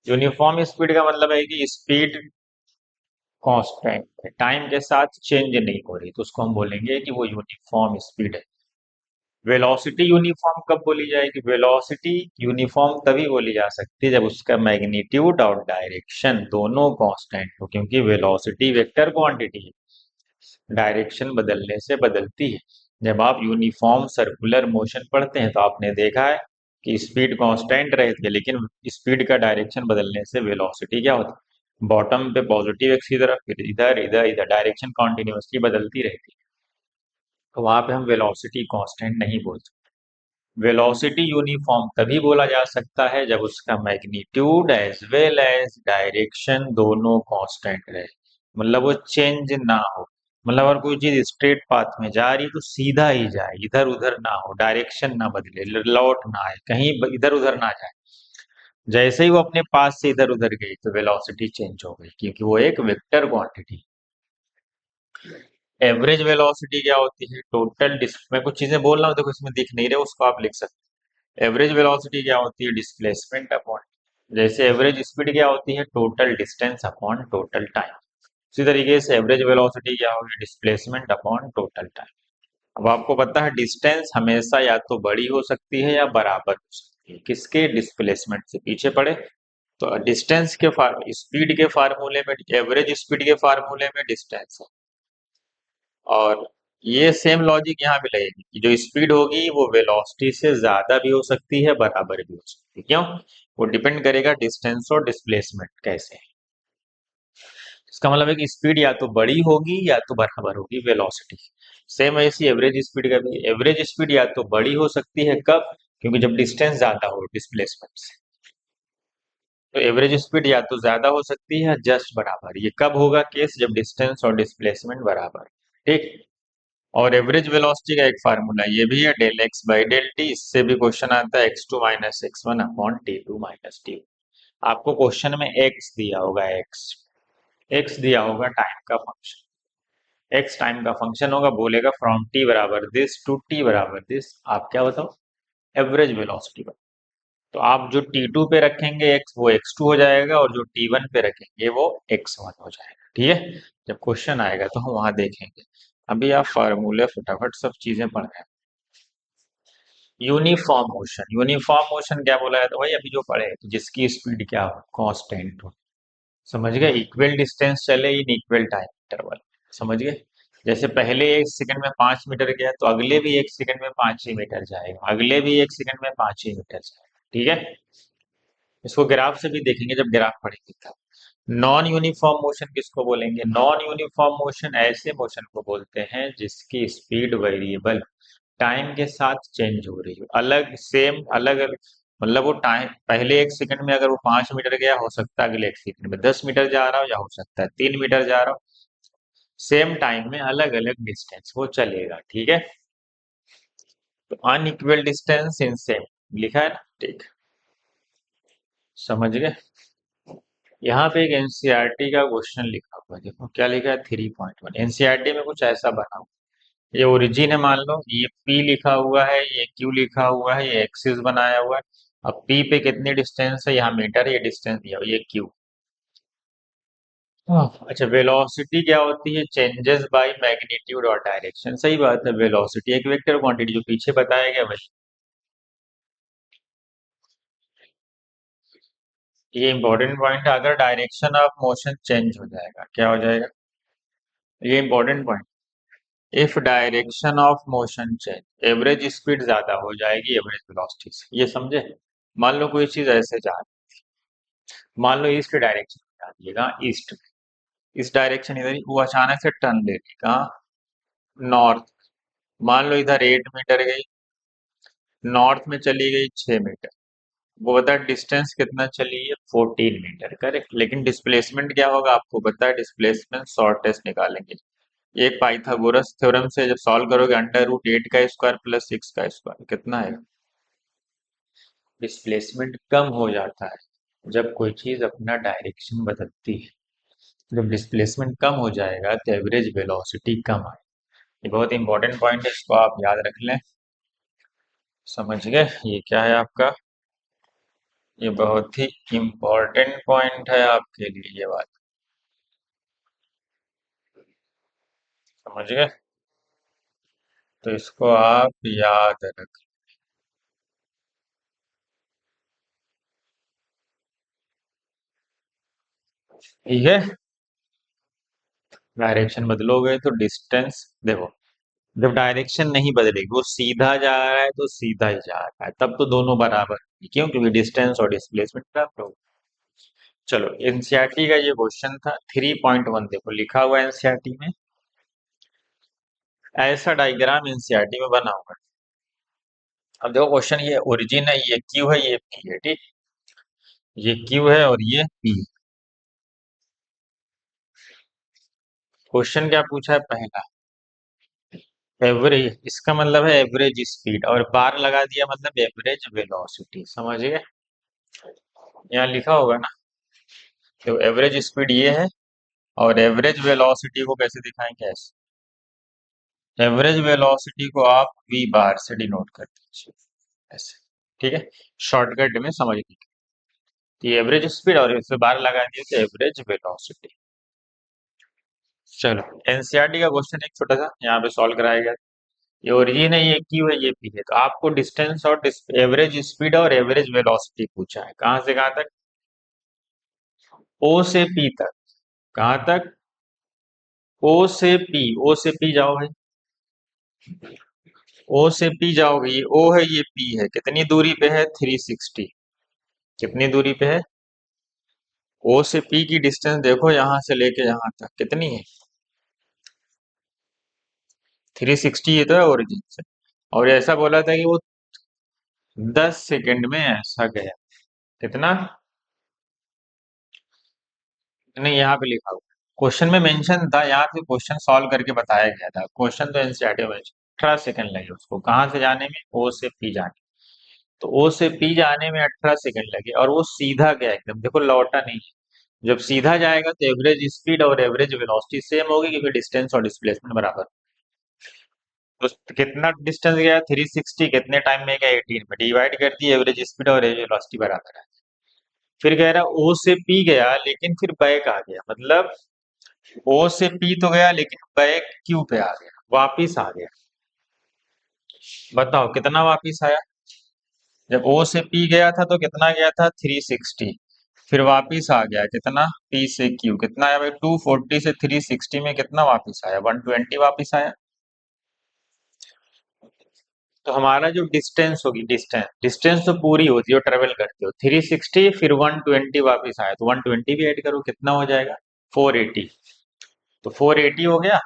यूनिफॉर्म स्पीड का मतलब है कि स्पीड कांस्टेंट है, टाइम के साथ चेंज नहीं हो रही, तो उसको हम बोलेंगे कि वो यूनिफॉर्म स्पीड है। वेलोसिटी यूनिफॉर्म कब बोली जाएगी। वेलोसिटी यूनिफॉर्म तभी बोली जा सकती है जब उसका मैग्नीट्यूड और डायरेक्शन दोनों कांस्टेंट हो, क्योंकि वेलोसिटी वेक्टर क्वांटिटी है, डायरेक्शन बदलने से बदलती है। जब आप यूनिफॉर्म सर्कुलर मोशन पढ़ते हैं तो आपने देखा है कि स्पीड कांस्टेंट रहती है, लेकिन स्पीड का डायरेक्शन बदलने से वेलोसिटी क्या होती है, बॉटम पे पॉजिटिव एक्स की तरफ, फिर इधर इधर इधर, डायरेक्शन कॉन्टिन्यूसली बदलती रहती है। तो वहां पे हम वेलोसिटी कांस्टेंट नहीं बोल सकते। वेलोसिटी यूनिफॉर्म तभी बोला जा सकता है जब उसका magnitude as well as direction दोनों कांस्टेंट रहे, मतलब वो चेंज ना हो। मतलब अगर कोई चीज स्ट्रेट पाथ में जा रही है तो सीधा ही जाए, इधर उधर ना हो, डायरेक्शन ना बदले, लौट ना आए, कहीं इधर उधर ना जाए। जैसे ही वो अपने पास से इधर उधर गई तो वेलोसिटी चेंज हो गई, क्योंकि वो एक वेक्टर क्वांटिटी। एवरेज वेलोसिटी क्या होती है, टोटल मैं कुछ चीजें बोल रहा हूँ, देखो इसमें दिख नहीं रहे, उसको आप लिख सकते हैं। एवरेज वेलोसिटी क्या होती है, डिस्प्लेसमेंट अपॉन, जैसे एवरेज स्पीड क्या होती है, total distance upon total time. उसी तरीके से एवरेज वेलोसिटी क्या होगी, डिस्प्लेसमेंट अपॉन टोटल टाइम। अब आपको पता है डिस्टेंस हमेशा या तो बड़ी हो सकती है या बराबर हो सकती है, किसके, डिस्प्लेसमेंट से पीछे पड़े। तो डिस्टेंस के स्पीड के फार्मूले में, एवरेज स्पीड के फार्मूले में डिस्टेंस है, और ये सेम लॉजिक यहाँ भी लगेगी कि जो स्पीड होगी वो वेलोसिटी से ज्यादा भी हो सकती है, बराबर भी हो सकती है। क्यों, वो डिपेंड करेगा डिस्टेंस और डिस्प्लेसमेंट कैसे है। इसका मतलब है कि स्पीड या तो बड़ी होगी या तो बराबर होगी वेलोसिटी। सेम ऐसी एवरेज स्पीड का भी, एवरेज स्पीड या तो बड़ी हो सकती है, कब, क्योंकि जब डिस्टेंस ज्यादा हो डिस्प्लेसमेंट से। तो एवरेज स्पीड या तो ज्यादा हो सकती है या जस्ट बराबर। ये कब होगा केस, जब डिस्टेंस और डिस्प्लेसमेंट बराबर। ठीक। और एवरेज वेलोसिटी का एक फार्मूला ये भी है, del x by del t. इससे भी क्वेश्चन आता है x two minus x one upon t two minus t. आपको क्वेश्चन में एक्स दिया होगा, एक्स एक्स दिया होगा टाइम का फंक्शन, एक्स टाइम का फंक्शन होगा, बोलेगा फ्रॉम टी बराबर दिस टू टी बराबर दिस, आप क्या बताओ, एवरेज वेलोसिटी। तो आप जो टी टू पे रखेंगे एक्स, वो एक्स टू हो जाएगा, और जो टी वन पे रखेंगे वो एक्स वन हो जाएगा। ठीक है, जब क्वेश्चन आएगा तो हम वहां देखेंगे। अभी आप फार्मूले फटाफट सब चीजें पढ़ रहे हैं। यूनिफॉर्म मोशन, यूनिफॉर्म मोशन क्या बोला है, तो भाई अभी जो पढ़े तो जिसकी स्पीड क्या हो, कांस्टेंट हो। समझ गए, इक्वल डिस्टेंस चले इन इक्वल टाइम इंटरवल। समझ गए, जैसे पहले 1 सेकंड में 5 मीटर गया तो अगले भी 1 सेकंड में 5 ही मीटर जाएगा, अगले भी 1 सेकंड में 5 ही मीटर जाएगा। ठीक है, इसको ग्राफ से भी देखेंगे जब ग्राफ पढ़ेंगे तब। नॉन यूनिफॉर्म मोशन किसको बोलेंगे, नॉन यूनिफॉर्म मोशन ऐसे मोशन को बोलते हैं जिसकी स्पीड वेरिएबल, टाइम के साथ चेंज हो रही है, अलग सेम अलग अलग। मतलब वो टाइम पहले 1 सेकंड में अगर वो 5 मीटर गया, हो सकता है अगले 1 सेकंड में 10 मीटर जा रहा हो, या हो सकता है 3 मीटर जा रहा हो। सेम टाइम में अलग अलग डिस्टेंस वो चलेगा। ठीक है, तो अनइक्वल डिस्टेंस इन सेम लिखा है ना। ठीक, समझ गए। यहाँ पे एक एनसीईआरटी का क्वेश्चन लिखा हुआ है, देखो क्या लिखा है, 3.1 एनसीईआरटी में कुछ ऐसा बना हुआ। ये ओरिजिन है मान लो, ये P लिखा हुआ है, ये Q लिखा हुआ है, ये एक्सिस बनाया हुआ है। अब P पे कितनी डिस्टेंस है, यहाँ मीटर है, ये डिस्टेंस दिया हुआ है, ये Q। अच्छा, वेलोसिटी क्या होती है, चेंजेस बाय मैग्नीट्यूड और डायरेक्शन। सही बात है, वेलोसिटी एक वेक्टर क्वांटिटी जो पीछे बताया गया वही। ये इंपॉर्टेंट पॉइंट है, अगर डायरेक्शन ऑफ मोशन चेंज हो जाएगा, क्या हो जाएगा, ये important point. If direction of motion change, average speed ज्यादा हो जाएगी एवरेज वेलोसिटी से, ये समझे। मान लो कोई चीज ऐसे जा रही, मान लो ईस्ट डायरेक्शन में जा रही है, कहाँ, ईस्ट में, इस डायरेक्शन इधर ही, वो अचानक से टर्न ले रही, कहाँ, नॉर्थ। मान लो इधर 8 मीटर गई, नॉर्थ में चली गई 6 मीटर। वो बता डिस्टेंस कितना चली है, 14 मीटर, करेक्ट। लेकिन डिस्प्लेसमेंट क्या होगा आपको पता है, डिस्प्लेसमेंट शॉर्टेस्ट निकालेंगे। एक पाइथागोरस थ्योरम से जब सॉल्व करोगे, अंडर रूट 8 का स्क्वायर प्लस 6 का स्क्वायर कितना है, डिस्प्लेसमेंट कम हो जाता है जब कोई चीज अपना डायरेक्शन बदलती है। जब डिस्प्लेसमेंट कम हो जाएगा तो एवरेज वेलोसिटी कम आए। ये बहुत इंपॉर्टेंट पॉइंट है, इसको आप याद रख लें। समझ गए ये क्या है आपका? ये बहुत ही इंपॉर्टेंट पॉइंट है आपके लिए ये बात। समझ गए? तो इसको आप याद रख। ठीक है। डायरेक्शन बदलोगे तो डिस्टेंस देखो, जब डायरेक्शन नहीं बदलेगी, वो सीधा जा रहा है तो सीधा ही जा रहा है, तब तो दोनों बराबर हैं। क्यों? क्योंकि डिस्टेंस और डिस्प्लेसमेंट बराबर हो। चलो एनसीईआरटी का ये क्वेश्चन था 3.1, देखो लिखा हुआ है एनसीईआरटी में। ऐसा डायग्राम एनसीईआरटी में बना हुआ है। अब देखो क्वेश्चन, ये ओरिजिन है, ये क्यू है, ये पी है, ठीक। ये क्यू है और ये पी। क्वेश्चन क्या पूछा है पहला? एवरेज, इसका मतलब है एवरेज स्पीड, और बार लगा दिया मतलब एवरेज वेलोसिटी। समझ गए? यहाँ लिखा होगा ना। तो एवरेज स्पीड ये है, और एवरेज वेलोसिटी को कैसे दिखाएंगे? ऐसे एवरेज वेलोसिटी को आप वी बार से डिनोट कर दीजिए, ऐसे। ठीक है, शॉर्टकट में समझ लीजिए। तो ये एवरेज स्पीड और इससे बार लगा दिए तो एवरेज वेलोसिटी। चलो एनसीईआरटी का क्वेश्चन एक छोटा सा यहाँ पे सॉल्व कराया गया। ये ओरिजिन है, ये क्यू है, ये पी है। तो आपको डिस्टेंस और एवरेज स्पीड और एवरेज वेलोसिटी पूछा है। कहाँ से कहाँ तक? ओ से पी तक। कहाँ तक? ओ से पी। ओ से पी जाओ भाई। ओ से पी जाओगे, ये ओ है ये पी है, कितनी दूरी पे है? 360। कितनी दूरी पे है? ओ से पी की डिस्टेंस देखो, यहां से लेके यहां तक कितनी है? 360। ये तो है ओरिजिन से। और ऐसा बोला था कि वो 10 सेकंड में ऐसा गया। कितना? नहीं, यहाँ पे लिखा हुआ क्वेश्चन में मेंशन था, यहाँ पे क्वेश्चन सॉल्व करके बताया गया था। क्वेश्चन तो एनसीईआरटी में 18 सेकंड लगे उसको कहाँ से जाने में? ओ से पी जाने। तो ओ से पी जाने में 18 सेकंड लगे, और वो सीधा गया एकदम, देखो लौटा नहीं। जब सीधा जाएगा तो एवरेज स्पीड और एवरेज वेलोसिटी सेम होगी, क्योंकि डिस्टेंस और डिस्प्लेसमेंट बराबर। तो कितना डिस्टेंस गया? 360। कितने टाइम में गया? 18 में। डिवाइड कर दी, एवरेज स्पीड और एवरेज वेलोसिटी बराबर है। फिर कह रहा ओ से पी गया, लेकिन फिर बैक आ गया, मतलब ओ से पी तो गया लेकिन बैक क्यू पे आ गया, वापिस आ गया। बताओ कितना वापिस आया? जब ओ से पी गया था तो कितना गया था? 360। फिर वापिस आ गया कितना? पी से क्यू। कितना आया भाई? 240 से 360 में कितना वापिस आया? 120 वापिस आया। तो हमारा जो डिस्टेंस होगी, डिस्टेंस डिस्टेंस तो पूरी होती है, ट्रेवल करते हो 360, फिर 120 वापिस आया, तो 120 भी ऐड करो, कितना हो जाएगा? 480। तो 480 हो गया।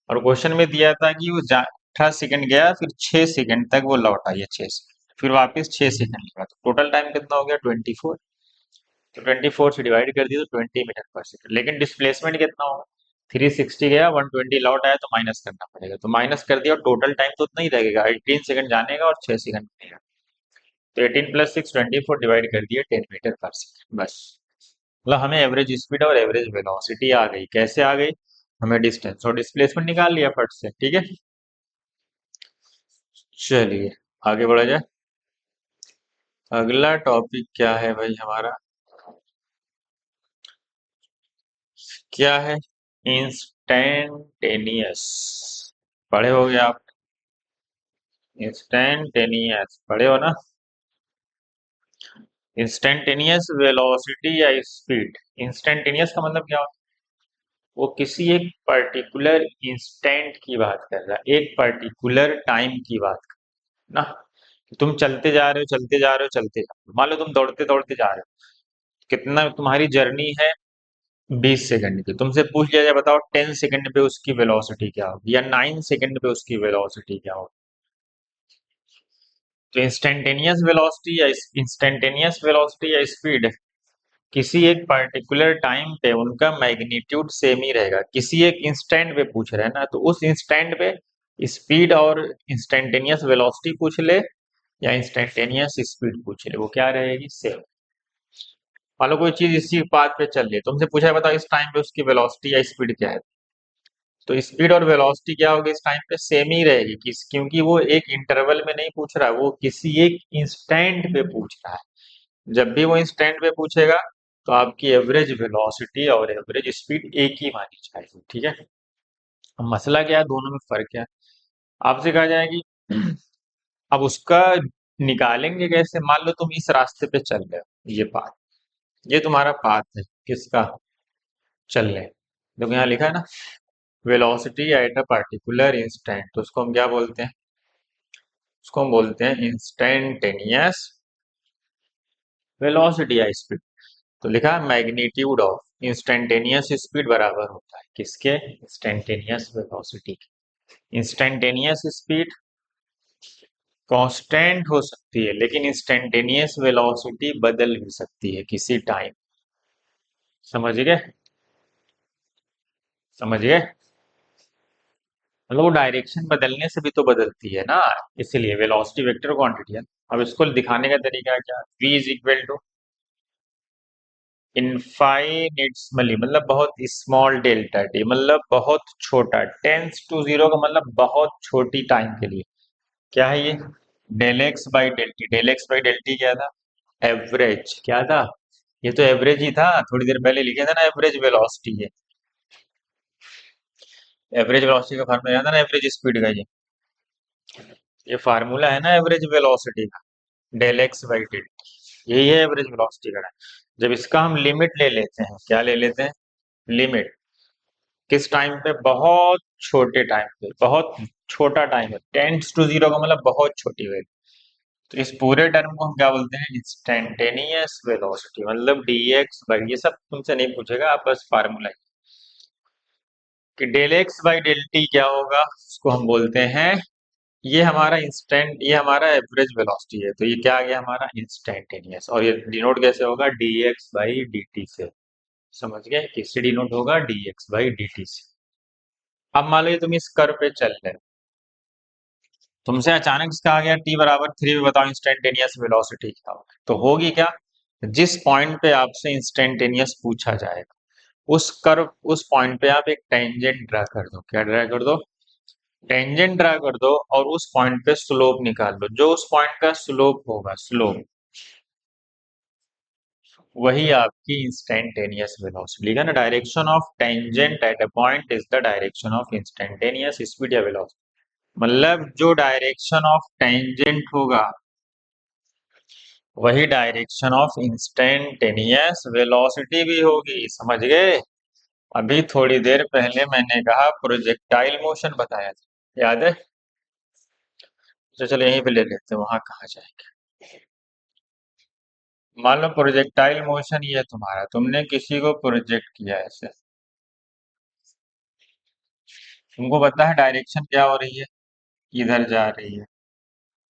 और क्वेश्चन में दिया था कि वो 18 सेकंड गया, फिर 6 सेकंड तक वो लौटा, ये 6 सेकंड, फिर वापस 6 सेकंड लगा, तो टोटल टाइम कितना हो गया? 24। तो 24 से डिवाइड कर दिया तो 20 मीटर पर सेकंड। लेकिन डिस्प्लेसमेंट कितना होगा? 360 गया, 120 लौट आया, तो माइनस करना पड़ेगा। तो माइनस कर दिया और टोटल टाइम तो उतना ही लगेगा, 18 सेकंड जाने का और 6 सेकंड मिलेगा। तो 18 + 6 24 डिवाइड कर दिया 10 मीटर पर सेकंड, बस। मतलब हमें एवरेज स्पीड और एवरेज वेलोसिटी आ गई। कैसे आ गई? हमें डिस्टेंस और डिस्प्लेसमेंट निकाल लिया फट से, ठीक है। चलिए आगे बढ़ा जाए। अगला टॉपिक क्या है भाई हमारा? क्या है? इंस्टेंटेनियस। पढ़े होगे आप? इंस्टेंटेनियस पढ़े हो ना? इंस्टेंटेनियस वेलोसिटी या स्पीड। इंस्टेंटेनियस का मतलब क्या होता है? वो किसी एक पर्टिकुलर इंस्टेंट की बात कर रहा है, एक पर्टिकुलर टाइम की बात कर ना। तुम चलते जा रहे हो, चलते जा रहे हो, चलते जा रहे हो, मान लो तुम दौड़ते दौड़ते जा रहे हो। कितना तुम्हारी जर्नी है? 20 सेकंड की। तुमसे पूछ लिया जाए, बताओ 10 सेकंड पे उसकी वेलोसिटी क्या होगी, या 9 सेकंड पे उसकी वेलोसिटी क्या होगी? तो इंस्टेंटेनियस वेलोसिटी या स्पीड, किसी एक पर्टिकुलर टाइम पे उनका मैग्नीट्यूड सेम ही रहेगा। किसी एक इंस्टेंट पे पूछ रहे हैं ना, तो उस इंस्टेंट पे स्पीड और इंस्टेंटेनियस वेलोसिटी पूछ ले, या इंस्टेंटेनियस स्पीड पूछ रहे, वो क्या रहेगी? सेम। मान लो कोई चीज इसी पाथ पे चल रही है, तुमसे पूछा है बताओ इस टाइम पे उसकी वेलोसिटी या स्पीड क्या है, तो स्पीड और वेलोसिटी क्या होगी इस टाइम पे? सेम ही रहेगी। क्योंकि वो एक इंटरवल में नहीं पूछ रहा है, वो किसी एक इंस्टेंट पे पूछ रहा है। जब भी वो इंस्टेंट पे पूछेगा तो आपकी एवरेज वेलोसिटी और एवरेज स्पीड एक ही मानी जाएगी। ठीक है। अब मसला क्या है, दोनों में फर्क क्या है? आपसे कहा जाएगी अब उसका निकालेंगे कैसे? मान लो तुम इस रास्ते पे चल रहे हो, ये पाथ, ये तुम्हारा पाथ है किसका? चल रहे हैं। देखो यहाँ लिखा है ना, velocity at a particular instant, तो उसको हम क्या बोलते हैं? उसको हम बोलते हैं इंस्टेंटेनियस वेलोसिटी या स्पीड। तो लिखा है मैग्नीट्यूड ऑफ इंस्टेंटेनियस स्पीड बराबर होता है किसके? इंस्टेंटेनियस वेलोसिटी के। इंस्टेंटेनियस स्पीड कांस्टेंट हो सकती है, लेकिन इंस्टेंटेनियस वेलोसिटी बदल भी सकती है किसी टाइम। समझ गए? समझ गए? मतलब वो डायरेक्शन बदलने से भी तो बदलती है ना, इसीलिए वेलोसिटी वेक्टर क्वांटिटी है। अब इसको दिखाने का तरीका क्या? v इज इक्वल टू इनफाइनिट्समली, मतलब बहुत स्मॉल डेल्टा टी, मतलब बहुत छोटा, टेंस टू जीरो का मतलब बहुत छोटी टाइम के लिए। क्या है ये? Del x by del t. Del x by del t क्या था? एवरेज। क्या था? ये तो एवरेज ही था, थोड़ी देर पहले लिखे था ना एवरेज वेलोसिटी है। एवरेज वेलोसिटी का फार्मूला याद है ना, एवरेज स्पीड का ये फार्मूला है ना एवरेज वेलोसिटी का, del x by del t, यही है एवरेज वेलोसिटी का। जब इसका हम लिमिट ले लेते हैं, क्या ले लेते हैं? लिमिट। किस टाइम पे? बहुत छोटे टाइम पे, बहुत छोटा टाइम है, टेंस टू जीरो का मतलब बहुत छोटी वैल्यू। तो इस पूरे टर्म को हम क्या बोलते हैं? इंस्टेंटेनियस वेलोसिटी, मतलब डी एक्स बाई, ये सब तुमसे नहीं पूछेगा, आप बस फार्मूला कि del x by del t क्या होगा, उसको हम बोलते हैं, ये हमारा इंस्टेंट, ये हमारा एवरेज वेलोसिटी है, तो ये क्या आ गया हमारा? इंस्टेंटेनियस। और ये डिनोट कैसे होगा? D x by D T से। समझ गए? किससे डिनोट होगा? D x by D T से। अब मान लो तुम इस कर्व पे चल रहे हो, तुमसे अचानक से कहा गया टी बराबर 3 पे बताओ इंस्टेंटेनियस वेलोसिटी क्या होगा, तो होगी क्या? जिस पॉइंट पे आपसे इंस्टेंटेनियस पूछा जाएगा, उस कर्व, उस पॉइंट पे आप एक टेंजेंट ड्रा कर दो। क्या ड्रा कर दो? टेंजेंट ड्रा कर दो, और उस पॉइंट पे स्लोप निकाल लो। जो उस पॉइंट का स्लोप होगा, स्लोप, वही आपकी इंस्टेंटेनियस वेलोसिटी। लिखा ना, direction of tangent at a point is the direction of instantaneous speed या वेलोसिटी। मतलब जो डायरेक्शन ऑफ टेंजेंट होगा, वही डायरेक्शन ऑफ इंस्टेंटेनियस वेलोसिटी भी होगी। समझ गए? अभी थोड़ी देर पहले मैंने कहा प्रोजेक्टाइल मोशन बताया था, याद है? तो चलो यहीं पे ले लेते हैं, वहां कहाँ जाएंगे। मान लो प्रोजेक्टाइल मोशन ये है तुम्हारा, तुमने किसी को प्रोजेक्ट किया है ऐसे, तुमको पता है डायरेक्शन क्या हो रही है? इधर जा रही है,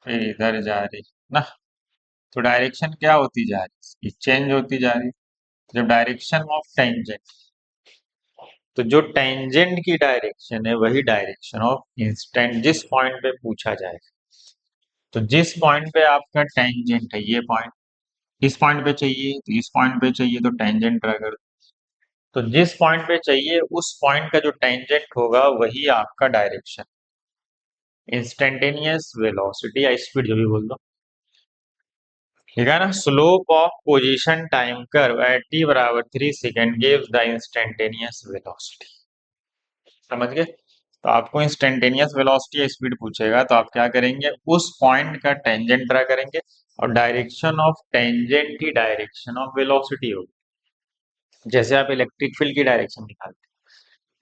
फिर इधर जा रही है ना। तो डायरेक्शन क्या होती जा रही है? चेंज होती जा रही है। जब डायरेक्शन ऑफ टेंजेंट, तो जो टेंजेंट की डायरेक्शन है वही डायरेक्शन ऑफ इंस्टेंट, जिस पॉइंट पे पूछा जाएगा। तो जिस पॉइंट पे आपका टेंजेंट है, ये पॉइंट, इस पॉइंट पे चाहिए तो इस पॉइंट पे चाहिए, तो टेंजेंट ड्रा कर। तो जिस पॉइंट पे चाहिए उस पॉइंट का जो टेंजेंट होगा वही आपका डायरेक्शन, इंस्टेंटेनियस वेलोसिटी या स्पीड जो भी बोल दो। ठीक है ना? Slope of position time curve at T बराबर 3 second gives the instantaneous velocity. समझ गए? तो आपको इंस्टेंटेनियस वेलोसिटी या स्पीड पूछेगा तो आप क्या करेंगे? उस पॉइंट का टेंजेंट ड्रा करेंगे, और डायरेक्शन ऑफ टेंजेंट की डायरेक्शन ऑफ वेलोसिटी होगी। जैसे आप इलेक्ट्रिक फील्ड की डायरेक्शन निकालते हैं,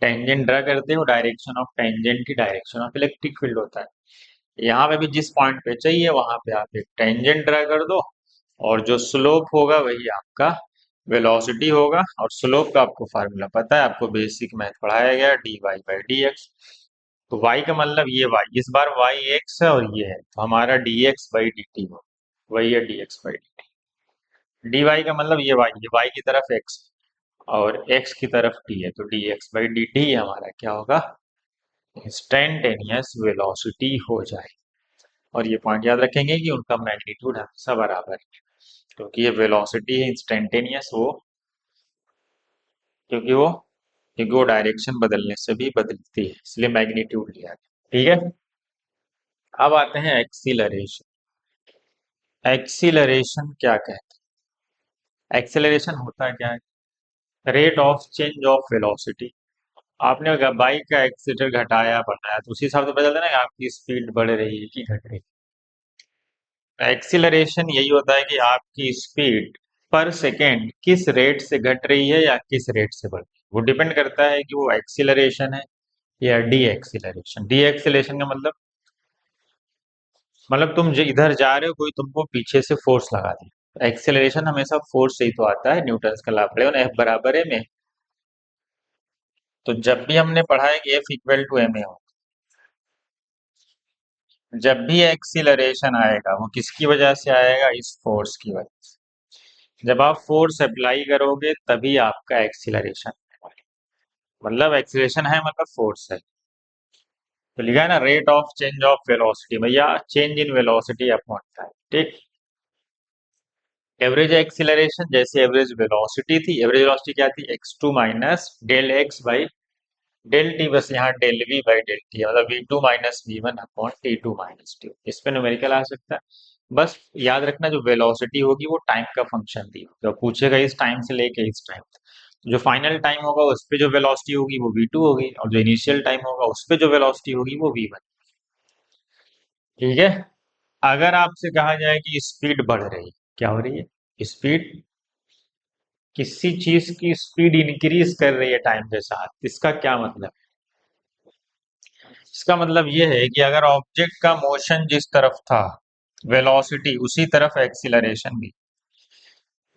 टेंजेंट ड्रा करते हो, डायरेक्शन ऑफ टेंजेंट की डायरेक्शन ऑफ इलेक्ट्रिक फील्ड होता है। यहाँ पे भी जिस पॉइंट पे चाहिए वहां पे आप एक टेंजेंट ड्रा कर दो, और जो स्लोप होगा वही आपका वेलोसिटी होगा। और स्लोप का आपको फार्मूला पता है, आपको बेसिक मैथ पढ़ाया गया, d y by d x. तो y का मतलब ये y, इस बार y x है और ये है, तो हमारा dx बाई डी टी हो, वही है dx by D T. dy का मतलब ये y की तरफ x और x की तरफ t है, तो dx बाई डी टी हमारा क्या होगा? इंस्टेंटेनियस वेलोसिटी हो जाए। और ये पॉइंट याद रखेंगे कि उनका मैग्नीट्यूड हमेशा बराबर है, क्योंकि ये वेलोसिटी है इंस्टेंटेनियस, वो क्योंकि वो क्योंकि वो डायरेक्शन बदलने से भी बदलती है, इसलिए मैग्नीट्यूड लिया गया। ठीक है, अब आते हैं एक्सीलरेशन। एक्सीलरेशन क्या कहते हैं? एक्सीलरेशन होता क्या है? Rate of change of velocity. आपने अगर बाइक का एक्सीटर घटाया बढ़ाया तो उसी हिसाब से पता चलता है ना कि आपकी स्पीड बढ़ रही है कि घट रही है। एक्सीलरेशन यही होता है कि आपकी स्पीड पर सेकेंड किस रेट से घट रही है या किस रेट से बढ़ रही है। वो डिपेंड करता है कि वो एक्सीलरेशन है या डी एक्सीलरेशन। डी एक्सीलरेशन का मतलब तुम जो इधर जा रहे हो, कोई तुमको पीछे से फोर्स लगा दे। एक्सेलरेशन हमेशा फोर्स से ही तो आता है, न्यूटन का लॉ पढ़े हो ना, एफ बराबर है में। तो जब भी हमने पढ़ा है कि F equal to M A हो, जब भी एक्सीलरेशन आएगा वो किसकी वजह से आएगा? इस फोर्स की वजह से। जब आप फोर्स अप्लाई करोगे तभी आपका एक्सीलरेशन, मतलब एक्सीलरेशन है मतलब फोर्स है। तो लिखा है ना rate of change of velocity, भैया change in velocity upon time. ठीक, एवरेज एक्सीलरेशन जैसे एवरेज वेलोसिटी थी, एवरेज वेलोसिटी क्या थी? x2 minus del x by del T, बस यहाँ del V by del T, मतलब v2 माइनस वी1 अपॉन t2 माइनस टी। इस पे न्यूमेरिकल आ सकता है। बस याद रखना जो वेलोसिटी होगी वो टाइम का फंक्शन दी होगी, तो पूछेगा इस टाइम से लेके इस टाइम तक। जो फाइनल टाइम होगा उस पे जो वेलोसिटी होगी वो v2 होगी, और जो इनिशियल टाइम होगा उस पे जो वेलोसिटी होगी वो v1। ठीक है, अगर आपसे कहा जाए कि स्पीड बढ़ रही है, क्या हो रही है? स्पीड, किसी चीज की स्पीड इंक्रीज कर रही है टाइम के साथ, इसका क्या मतलब? इसका मतलब ये है कि अगर ऑब्जेक्ट का मोशन जिस तरफ था, वेलोसिटी, उसी तरफ एक्सीलरेशन भी।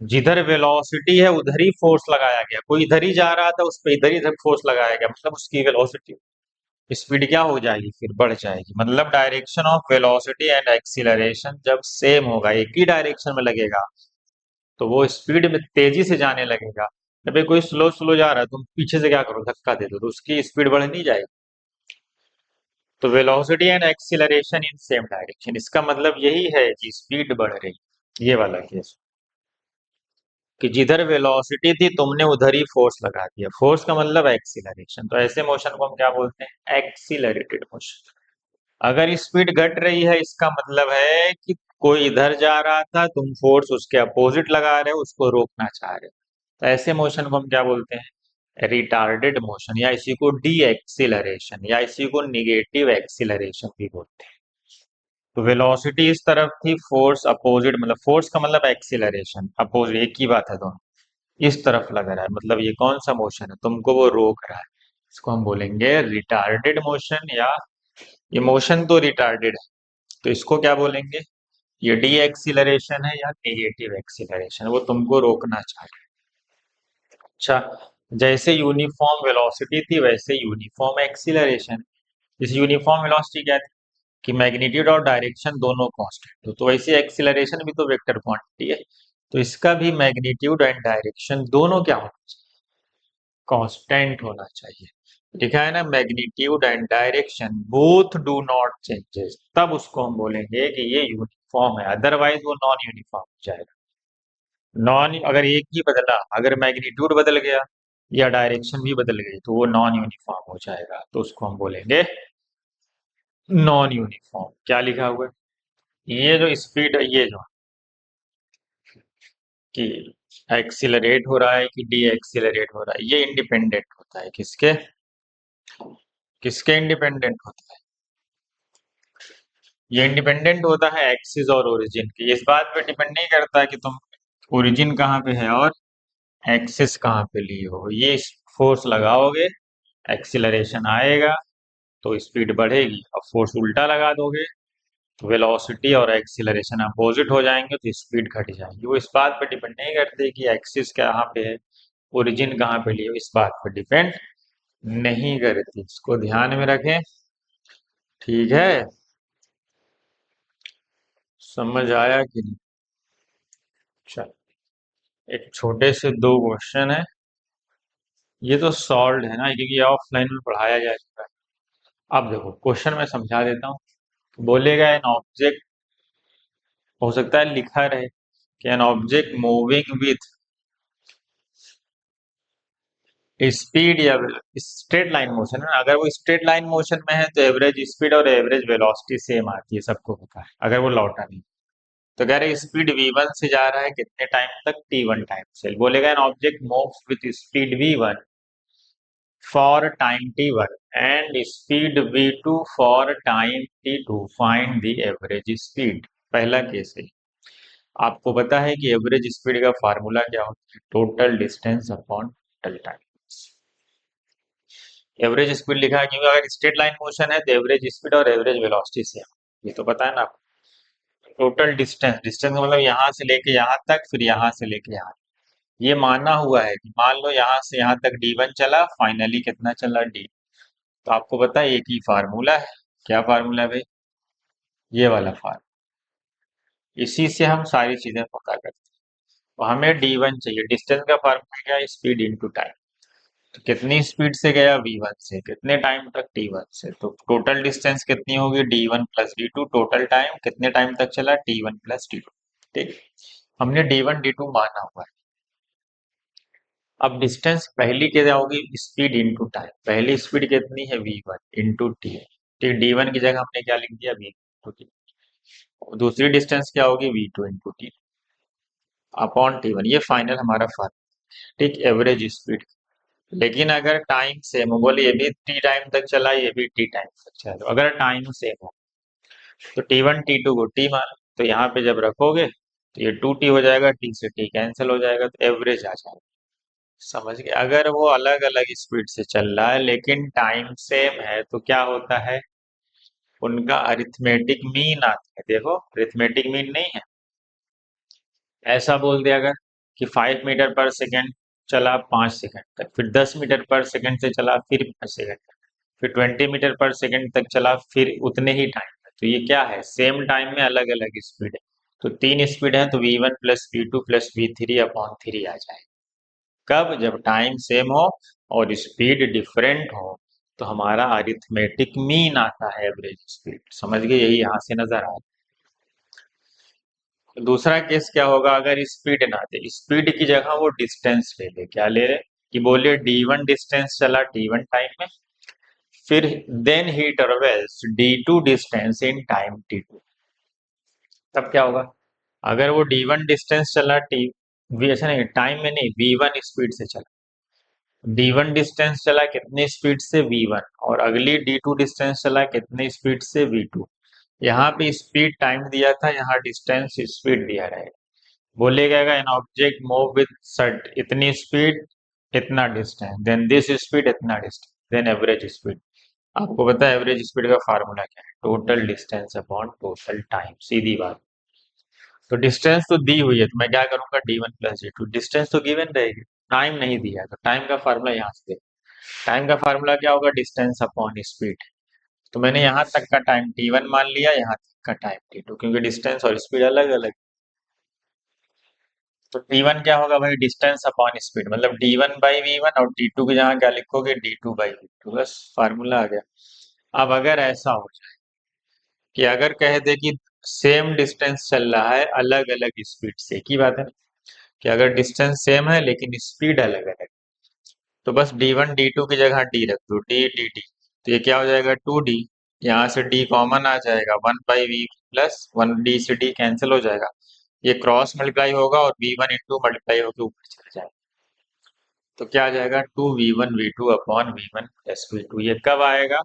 जिधर वेलोसिटी है उधर ही फोर्स लगाया गया, कोई इधर ही जा रहा था उस पर इधर ही फोर्स लगाया गया, मतलब उसकी वेलोसिटी, स्पीड क्या हो जाएगी? फिर बढ़ जाएगी। मतलब direction of velocity and acceleration जब सेम होगा, एक ही डायरेक्शन में लगेगा, तो वो स्पीड में तेजी से जाने लगेगा। जब कोई स्लो स्लो जा रहा है, तुम पीछे से क्या करो? धक्का दे दो, तो उसकी स्पीड बढ़ नहीं जाएगी। तो velocity and acceleration in same direction, इसका मतलब यही है कि स्पीड बढ़ रही, ये वाला केस, कि जिधर वेलोसिटी थी तुमने उधर ही फोर्स लगा दिया। फोर्स का मतलब एक्सीलरेशन, तो ऐसे मोशन को हम क्या बोलते हैं? Accelerated motion. अगर स्पीड घट रही है इसका मतलब है कि कोई इधर जा रहा था, तुम फोर्स उसके अपोजिट लगा रहे हो, उसको रोकना चाह रहे हो। तो ऐसे मोशन को हम क्या बोलते हैं? रिटार्डेड मोशन, या इसी को डी एक्सीलरेशन, या इसी को निगेटिव एक्सीलरेशन भी बोलते हैं। तो वेलोसिटी इस तरफ थी, फोर्स अपोजिट, मतलब फोर्स का मतलब एक्सीलरेशन, अपोजिट एक ही बात है दोनों। इस तरफ लग रहा है, मतलब ये कौन सा मोशन है? तुमको वो रोक रहा है। इसको हम बोलेंगे रिटार्डेड मोशन, या ये मोशन तो रिटार्डेड है, तो इसको क्या बोलेंगे? ये डी एक्सीलरेशन है या नेगेटिव एक्सीलरेशन, वो तुमको रोकना चाहिए। अच्छा, जैसे यूनिफॉर्म वेलोसिटी थी वैसे यूनिफॉर्म एक्सीलरेशन। इस यूनिफॉर्म वेलोसिटी क्या थी? कि मैग्नीट्यूड और डायरेक्शन दोनों कांस्टेंट हो, तो वैसे एक्सीलरेशन भी तो वेक्टर क्वांटिटी है, तो इसका भी मैग्नीट्यूड एंड डायरेक्शन दोनों क्या होना चाहिए? कांस्टेंट होना चाहिए। लिखा है ना magnitude and direction both do not changes, तब उसको हम बोलेंगे कि ये यूनिफॉर्म है, अदरवाइज वो नॉन यूनिफॉर्म हो जाएगा। नॉन, अगर एक ही बदला, अगर मैग्नीट्यूड बदल गया या डायरेक्शन भी बदल गई तो वो नॉन यूनिफॉर्म हो जाएगा, तो उसको हम बोलेंगे नॉन यूनिफॉर्म। क्या लिखा हुआ है? ये जो स्पीड, ये जो कि एक्सीलरेट हो रहा है कि डी एक्सीलरेट हो रहा है, ये इंडिपेंडेंट होता है किसके? किसके इंडिपेंडेंट होता है? ये इंडिपेंडेंट होता है एक्सिस और ओरिजिन के। इस बात पे डिपेंड नहीं करता कि तुम ओरिजिन कहाँ पे है और एक्सिस कहाँ पे लिए हो। ये फोर्स लगाओगे, एक्सीलरेशन आएगा तो स्पीड बढ़ेगी, और फोर्स उल्टा लगा दोगे तो वेलोसिटी और एक्सीलरेशन अपोजिट हो जाएंगे तो स्पीड घट जाएगी। वो इस बात पे डिपेंड नहीं करते कि एक्सिस कहाँ पे है, ओरिजिन कहाँ पे लिए हो, इस बात पे डिपेंड नहीं करती। इसको ध्यान में रखें। ठीक है, समझ आया कि नहीं? चल, एक छोटे से दो क्वेश्चन है, ये तो सॉल्व है ना, क्योंकि ऑफलाइन में पढ़ाया जा चुका है। अब देखो क्वेश्चन मैं समझा देता हूँ। बोलेगा एन ऑब्जेक्ट, हो सकता है लिखा रहे कि an object moving with speed या स्ट्रेट लाइन मोशन है। अगर वो स्ट्रेट लाइन मोशन में है तो एवरेज स्पीड और एवरेज वेलोसिटी सेम आती है, सबको पता है। अगर वो लौटा नहीं तो कह रहे स्पीड v1 से जा रहा है कितने टाइम तक, t1 टाइम से। बोलेगा an object moves with speed v1 for time t1 and speed v2 for time t2, find the average speed. पहला केस है। आपको पता है कि एवरेज स्पीड का फार्मूला क्या होता है, total distance upon total time. Average speed लिखा है क्योंकि अगर स्ट्रेट लाइन मोशन है तो एवरेज स्पीड और एवरेज वेलोसिटी से, ये तो पता है ना आपको। टोटल डिस्टेंस, डिस्टेंस मतलब यहाँ से लेके यहाँ तक, फिर यहाँ से लेके यहाँ। ये माना हुआ है कि मान लो यहाँ से यहाँ तक d1 चला, फाइनली कितना चला d। तो आपको पता है एक ही फार्मूला है। क्या फार्मूला है भाई, ये वाला फार्मूला। इसी से हम सारी चीजें पता करते हैं। तो हमें d1 चाहिए, डिस्टेंस का फार्मूला क्या है, स्पीड इंटू टाइम। तो कितनी स्पीड से गया v1 से, कितने टाइम तक t1 से, तो टोटल डिस्टेंस कितनी होगी d1 plus d2, total time कितने टाइम तक चला t1 प्लस d2। ठीक, हमने d1 d2 माना हुआ है। अब डिस्टेंस पहली क्या होगी, स्पीड इंटू टाइम। पहली स्पीड कितनी है v1 इंटू टी। ठीक, d1 की जगह हमने क्या लिख दिया v इंटू टी। दूसरी डिस्टेंस क्या होगी v2 into T upon t1, ये फाइनल हमारा फार्मूला। ठीक, एवरेज स्पीड। लेकिन अगर टाइम सेम हो, बोले ये भी टी टाइम तक चला, ये भी टी टाइम तक चला, तो अगर टाइम सेम हो तो t1 t2 को t मान, तो यहाँ पे जब रखोगे तो ये 2t हो जाएगा, t से t कैंसिल हो जाएगा, तो एवरेज आ जाएगा। समझ गए। अगर वो अलग अलग स्पीड से चल रहा है लेकिन टाइम सेम है तो क्या होता है, उनका अरिथमेटिक मीन आता है। देखो अरिथमेटिक मीन नहीं है, ऐसा बोल दिया अगर कि 5 मीटर पर सेकेंड चला 5 सेकंड तक, फिर 10 मीटर पर सेकेंड से चला फिर 5 सेकंड, फिर 20 मीटर पर सेकेंड तक चला फिर उतने ही टाइम तक। तो ये क्या है, सेम टाइम में अलग अलग स्पीड है। तो तीन स्पीड है तो v1 plus v2 plus v3 upon 3 आ जाए। कब, जब टाइम सेम हो और स्पीड डिफरेंट हो, तो हमारा अरिथमेटिक मीन आता है एवरेज स्पीड। समझ गए, यही यहां से नजर आ रहा है। दूसरा केस क्या होगा, अगर स्पीड ना दे, स्पीड की जगह वो डिस्टेंस ले ले। क्या ले ले, कि बोलिए d1 डिस्टेंस चला t1 टाइम में, फिर देन ही travels d2 distance in time t2। तब क्या होगा, अगर वो d1 डिस्टेंस चला टी, वी ऐसा नहीं, टाइम में नहीं, v1 स्पीड से चला, d1 डिस्टेंस चला कितनी स्पीड से v1, और अगली d2 डिस्टेंस चला कितनी स्पीड से v2। यहाँ पे स्पीड टाइम दिया था, यहाँ डिस्टेंस स्पीड दिया रहेगा। बोलेगा एन ऑब्जेक्ट मूव विद सर्ट इतनी स्पीड इतना डिस्टेंस, देन दिस स्पीड इतना डिस्टेंस, देन एवरेज स्पीड। आपको पता है एवरेज स्पीड का फार्मूला क्या है, total distance upon total time, सीधी बात। तो डिस्टेंस तो दी हुई है तो मैं क्या करूंगा d1 प्लस d2, डिस्टेंस तो गिवन रहेगी, टाइम नहीं दिया है तो टाइम का फार्मूला यहाँ से। टाइम का फार्मूला क्या होगा, डिस्टेंस अपॉन स्पीड। तो मैंने यहाँ तक का टाइम t1 मान लिया, यहाँ तक का टाइम t2, क्योंकि डिस्टेंस और स्पीड अलग अलग। तो t1 क्या होगा भाई, डिस्टेंस अपॉन स्पीड, मतलब d1 बाई v1, और t2 की जगह क्या लिखोगे d2 बाई v2, बस फार्मूला आ गया। अब अगर ऐसा हो जाए कि अगर कह दे कि सेम डिस्टेंस चल रहा है अलग अलग स्पीड से, की बात है ना, कि अगर डिस्टेंस सेम है लेकिन स्पीड अलग अलग, तो बस d1 d2 की जगह d रख दो, d dt। तो ये क्या हो जाएगा 2d, यहाँ से d कॉमन आ जाएगा, 1/v प्लस 1d से d कैंसिल हो जाएगा, ये क्रॉस मल्टीप्लाई होगा और v1 इंटू मल्टीप्लाई होकर ऊपर चला जाएगा। तो क्या आ जाएगा 2v1 v2 upon v1 plus v2। ये कब आएगा,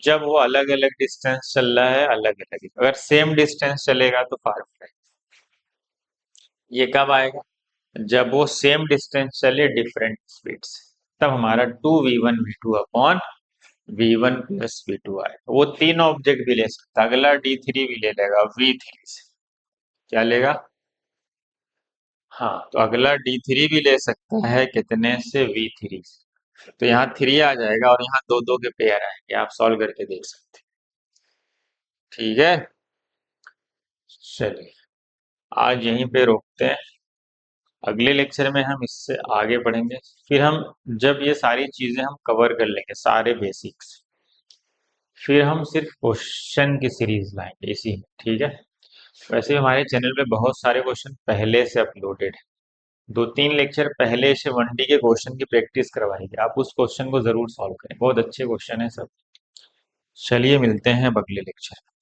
जब वो अलग अलग डिस्टेंस चल रहा है अलग अलग। अगर सेम डिस्टेंस चलेगा तो फार्मूला, ये कब आएगा, जब वो सेम डिस्टेंस चले डिफरेंट स्पीड से, तब हमारा 2v1 v2 upon v1 plus v2 आए। वो तीन ऑब्जेक्ट भी ले सकता है, अगला d3 भी ले लेगा v3 से। क्या लेगा, हाँ, तो अगला d3 भी ले सकता है कितने से, v3 से। तो यहाँ 3 आ जाएगा और यहाँ दो दो के पेयर आएंगे, आप सॉल्व करके देख सकते हैं। ठीक है, चलिए आज यहीं पे रोकते हैं, अगले लेक्चर में हम इससे आगे बढ़ेंगे। फिर हम, जब ये सारी चीजें हम कवर कर लेंगे, सारे बेसिक्स, फिर हम सिर्फ क्वेश्चन की सीरीज लाएंगे इसी में, ठीक है। वैसे भी हमारे चैनल पे बहुत सारे क्वेश्चन पहले से अपलोडेड है। 2-3 लेक्चर पहले से 1D के क्वेश्चन की प्रैक्टिस करवाएंगे, आप उस क्वेश्चन को जरूर सॉल्व करें, बहुत अच्छे क्वेश्चन है सब। चलिए मिलते हैं अगले लेक्चर।